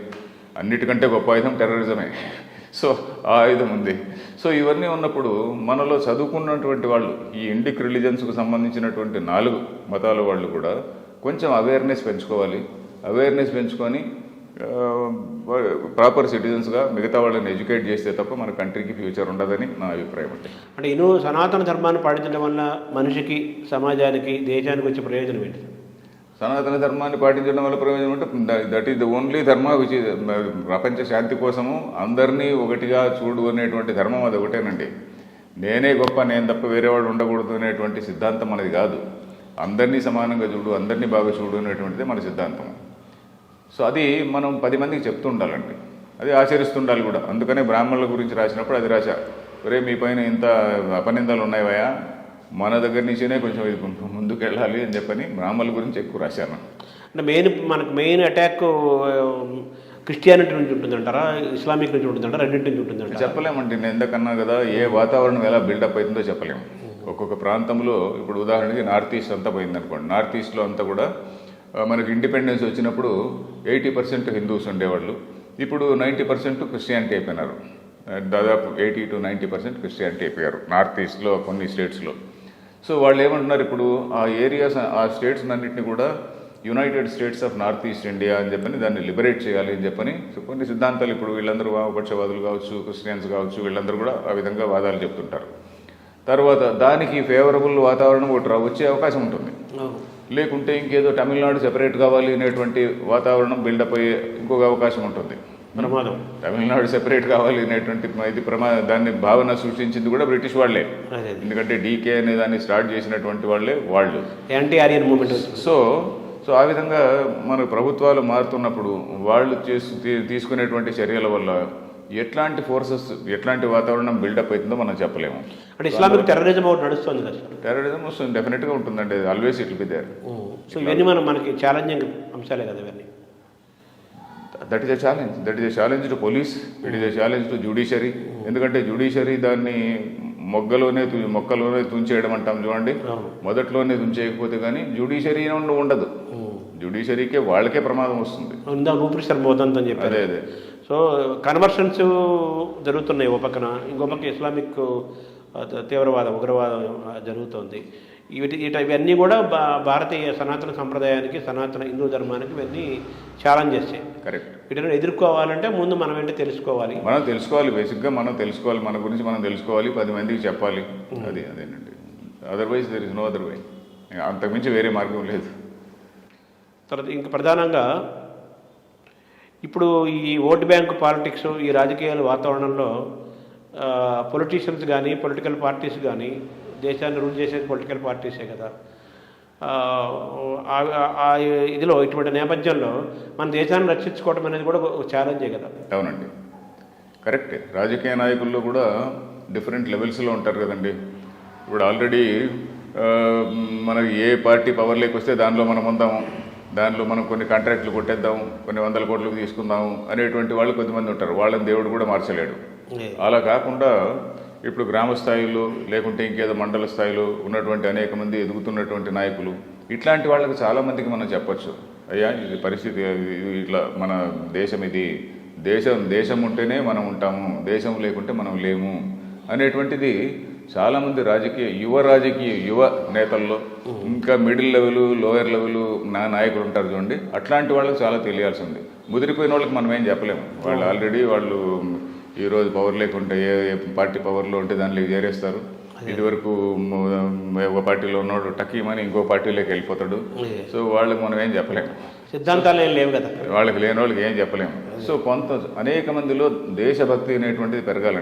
అన్నిటికంటే గొప్ప ఆయుధం టెర్రరిజమే. సో ఆ ఆయుధం ఉంది. సో ఇవన్నీ ఉన్నప్పుడు మనలో చదువుకున్నటువంటి వాళ్ళు, ఈ ఇండిక్ రిలీజన్స్కు సంబంధించినటువంటి 4 మతాల వాళ్ళు కూడా కొంచెం అవేర్నెస్ పెంచుకోవాలి. అవేర్నెస్ పెంచుకొని ప్రాపర్ సిటిజన్స్గా మిగతా వాళ్ళని ఎడ్యుకేట్ చేస్తే తప్ప మన కంట్రీకి ఫ్యూచర్ ఉండదని నా అభిప్రాయం. అంటే ఇను సనాతన ధర్మాన్ని పాటించడం వల్ల మనిషికి, సమాజానికి, దేశానికి వచ్చే ప్రయోజనం ఏంటి? సనాతన ధర్మాన్ని పాటించడం వల్ల ప్రయోజనం అంటే దట్ ఈస్ ద ఓన్లీ ధర్మ విచ్ ప్రపంచ శాంతి కోసము అందరినీ ఒకటిగా చూడు అనేటువంటి ధర్మం అది ఒకటేనండి. నేనే గొప్ప, నేను తప్ప వేరేవాడు ఉండకూడదు అనేటువంటి సిద్ధాంతం మనది కాదు. అందరినీ సమానంగా చూడు, అందరినీ బాగా చూడు అనేటువంటిది మన సిద్ధాంతం. సో అది మనం 10 మందికి చెప్తూ ఉండాలండి, అది ఆచరిస్తుండాలి కూడా. అందుకనే బ్రాహ్మణుల గురించి రాసినప్పుడు అది రాశా, ఒరే మీ పైన ఇంత అపనిందలు ఉన్నాయా, మన దగ్గర నుంచినే కొంచెం ముందుకు వెళ్ళాలి అని చెప్పని బ్రాహ్మణుల గురించి ఎక్కువ రాశాను. అంటే మనకు మెయిన్ అటాక్ క్రిస్టియానిటీ నుంచి ఉంటుందంటారా, ఇస్లామిక్ నుంచి ఉంటుందంటారా, రెండింటి నుంచి ఉంటుందంటారా? చెప్పలేమండి. నేను ఎందుకన్నా కదా, ఏ వాతావరణం ఎలా బిల్డప్ అవుతుందో చెప్పలేము. ఒక్కొక్క ప్రాంతంలో ఇప్పుడు ఉదాహరణకి నార్త్ ఈస్ట్ అంతా పోయిందనుకోండి, నార్త్ ఈస్ట్లో అంతా కూడా మనకి ఇండిపెండెన్స్ వచ్చినప్పుడు 80% హిందూస్ ఉండేవాళ్ళు, ఇప్పుడు 90% క్రిస్టియానిటీ అయిపోయినారు. దాదాపు 80 to 90% క్రిస్టియానిటీ అయిపోయారు నార్త్ ఈస్ట్లో కొన్ని స్టేట్స్లో. సో వాళ్ళు ఏమంటున్నారు, ఇప్పుడు ఆ ఏరియాస్, ఆ స్టేట్స్ అన్నింటినీ కూడా United states of north east India అని చెప్పని దాన్ని లిబరేట్ చేయాలి అని చెప్పని కొన్ని సిద్ధాంతాలు, ఇప్పుడు వీళ్ళందరూ వామపక్షవాదులు కావచ్చు, క్రిస్టియన్స్ కావచ్చు, వీళ్ళందరూ కూడా ఆ విధంగా వాదాలు చెప్తుంటారు. తర్వాత దానికి ఫేవరబుల్ వాతావరణం ఒకటి వచ్చే అవకాశం ఉంటుంది. లేకుంటే ఇంకేదో తమిళనాడు సెపరేట్ కావాలి అనేటువంటి వాతావరణం బిల్డప్ అయ్యే ఇంకొక అవకాశం ఉంటుంది. ప్రమాదం, తమిళనాడు సెపరేట్ కావాలి అనేటువంటి ఇది దాన్ని భావన సృష్టించింది కూడా బ్రిటిష్ వాళ్ళే. ఎందుకంటే డీకే అనే దాన్ని స్టార్ట్ చేసినటువంటి వాళ్ళు యాంటీ ఆరియన్ మూవ్మెంట్. సో ఆ విధంగా మన ప్రభుత్వాలు మారుతున్నప్పుడు వాళ్ళు తీసుకునేటువంటి చర్యల వల్ల ఎట్లాంటి ఫోర్సెస్, ఎట్లాంటి వాతావరణం బిల్డప్ అవుతుందో మనం చెప్పలేము. అంటే ఇస్లామిక్ టెర్రరిజం ఒకటి నడుస్తుంది కదా? టెర్రరిజం వస్తుంది, డెఫినెట్గా ఉంటుందండి, always it will be there. So ఇవన్నీ మనకి ఛాలెంజింగ్ అంశాలే కదా ఇవన్నీ. That is a challenge to police, it is a challenge to judiciary. ఎందుకంటే జ్యుడిషియరీ దాన్ని మొక్కలోనే తుంచేయడం అంటాం చూడండి, మొదట్లోనే తుంచేయకపోతే కానీ జ్యుడిషియరీ ఉండదు. జ్యుడిషియరీకే వాళ్ళకే ప్రమాదం వస్తుంది. పోతుందని చెప్పి అదే. సో కన్వర్షన్స్ జరుగుతున్నాయి ఓ పక్కన, ఇంకో పక్క ఇస్లామిక్ తీవ్రవాదం, ఉగ్రవాదం జరుగుతుంది. ఇవన్నీ కూడా భారతీయ సనాతన సంప్రదాయానికి, సనాతన హిందూ ధర్మానికి ఇవన్నీ ఛాలెంజ్ చేస్తాయి. కరెక్ట్. వీటిని ఎదుర్కోవాలంటే ముందు మనం ఏంటో తెలుసుకోవాలి. బేసిక్గా మనం తెలుసుకోవాలి, మన గురించి మనం తెలుసుకోవాలి, 10 మందికి చెప్పాలి. అదేనండి. Otherwise there is no other way. అంతకుమించి వేరే మార్గం లేదు. తర్వాత ఇంకా ప్రధానంగా ఇప్పుడు ఈ ఓటు బ్యాంకు పాలిటిక్స్, ఈ రాజకీయాల వాతావరణంలో పొలిటీషియన్స్ కానీ, పొలిటికల్ పార్టీస్ కానీ, దేశాన్ని రూల్ చేసేది పొలిటికల్ పార్టీసే కదా. ఇదిలో ఇటువంటి నేపథ్యంలో మన దేశాన్ని రక్షించుకోవడం అనేది కూడా ఒక ఛాలెంజే కదా. అవునండి, కరెక్టే. రాజకీయ నాయకుల్లో కూడా డిఫరెంట్ లెవెల్స్లో ఉంటారు కదండి. ఇప్పుడు ఆల్రెడీ మనకి ఏ పార్టీ పవర్లోకి వస్తే దానిలో మనం ఉందాము, దానిలో మనం కొన్ని కాంట్రాక్ట్లు కొట్టేద్దాం, కొన్ని 100 కోట్లకు తీసుకుందాము అనేటువంటి వాళ్ళు కొంతమంది ఉంటారు. వాళ్ళని దేవుడు కూడా మార్చలేడు. అలా కాకుండా ఇప్పుడు గ్రామ స్థాయిలో లేకుంటే ఇంకేదో మండల స్థాయిలో ఉన్నటువంటి అనేక మంది ఎదుగుతున్నటువంటి నాయకులు, ఇట్లాంటి వాళ్ళకి చాలామందికి మనం చెప్పచ్చు, అయ్యా ఇది పరిస్థితి, ఇట్లా మన దేశం, ఇది దేశం ఉంటేనే మనం ఉంటాము, దేశం లేకుంటే మనం లేము అనేటువంటిది చాలామంది యువ నేతల్లో, ఇంకా మిడిల్ లెవెల్, లోయర్ లెవెల్ నాయకులు ఉంటారు చూడండి, అట్లాంటి వాళ్ళకి చాలా తెలియాల్సి ఉంది. ముదిరిపోయిన వాళ్ళకి మనం ఏం చెప్పలేము. వాళ్ళు ఆల్రెడీ ఈరోజు పవర్ లేకుంటే ఏ పార్టీ పవర్లో ఉంటే దానిలో చేరేస్తారు. ఇదివరకు ఒక పార్టీలో ఉన్నాడు టకీమని ఇంకో పార్టీలోకి వెళ్ళిపోతాడు. సో వాళ్ళకి మనం ఏం చెప్పలేము, సిద్ధాంతాలు ఏం లేవు కదా, వాళ్ళకి లేని వాళ్ళకి ఏం చెప్పలేము. సో అనేక మందిలో దేశభక్తి అనేటువంటిది పెరగాలండి.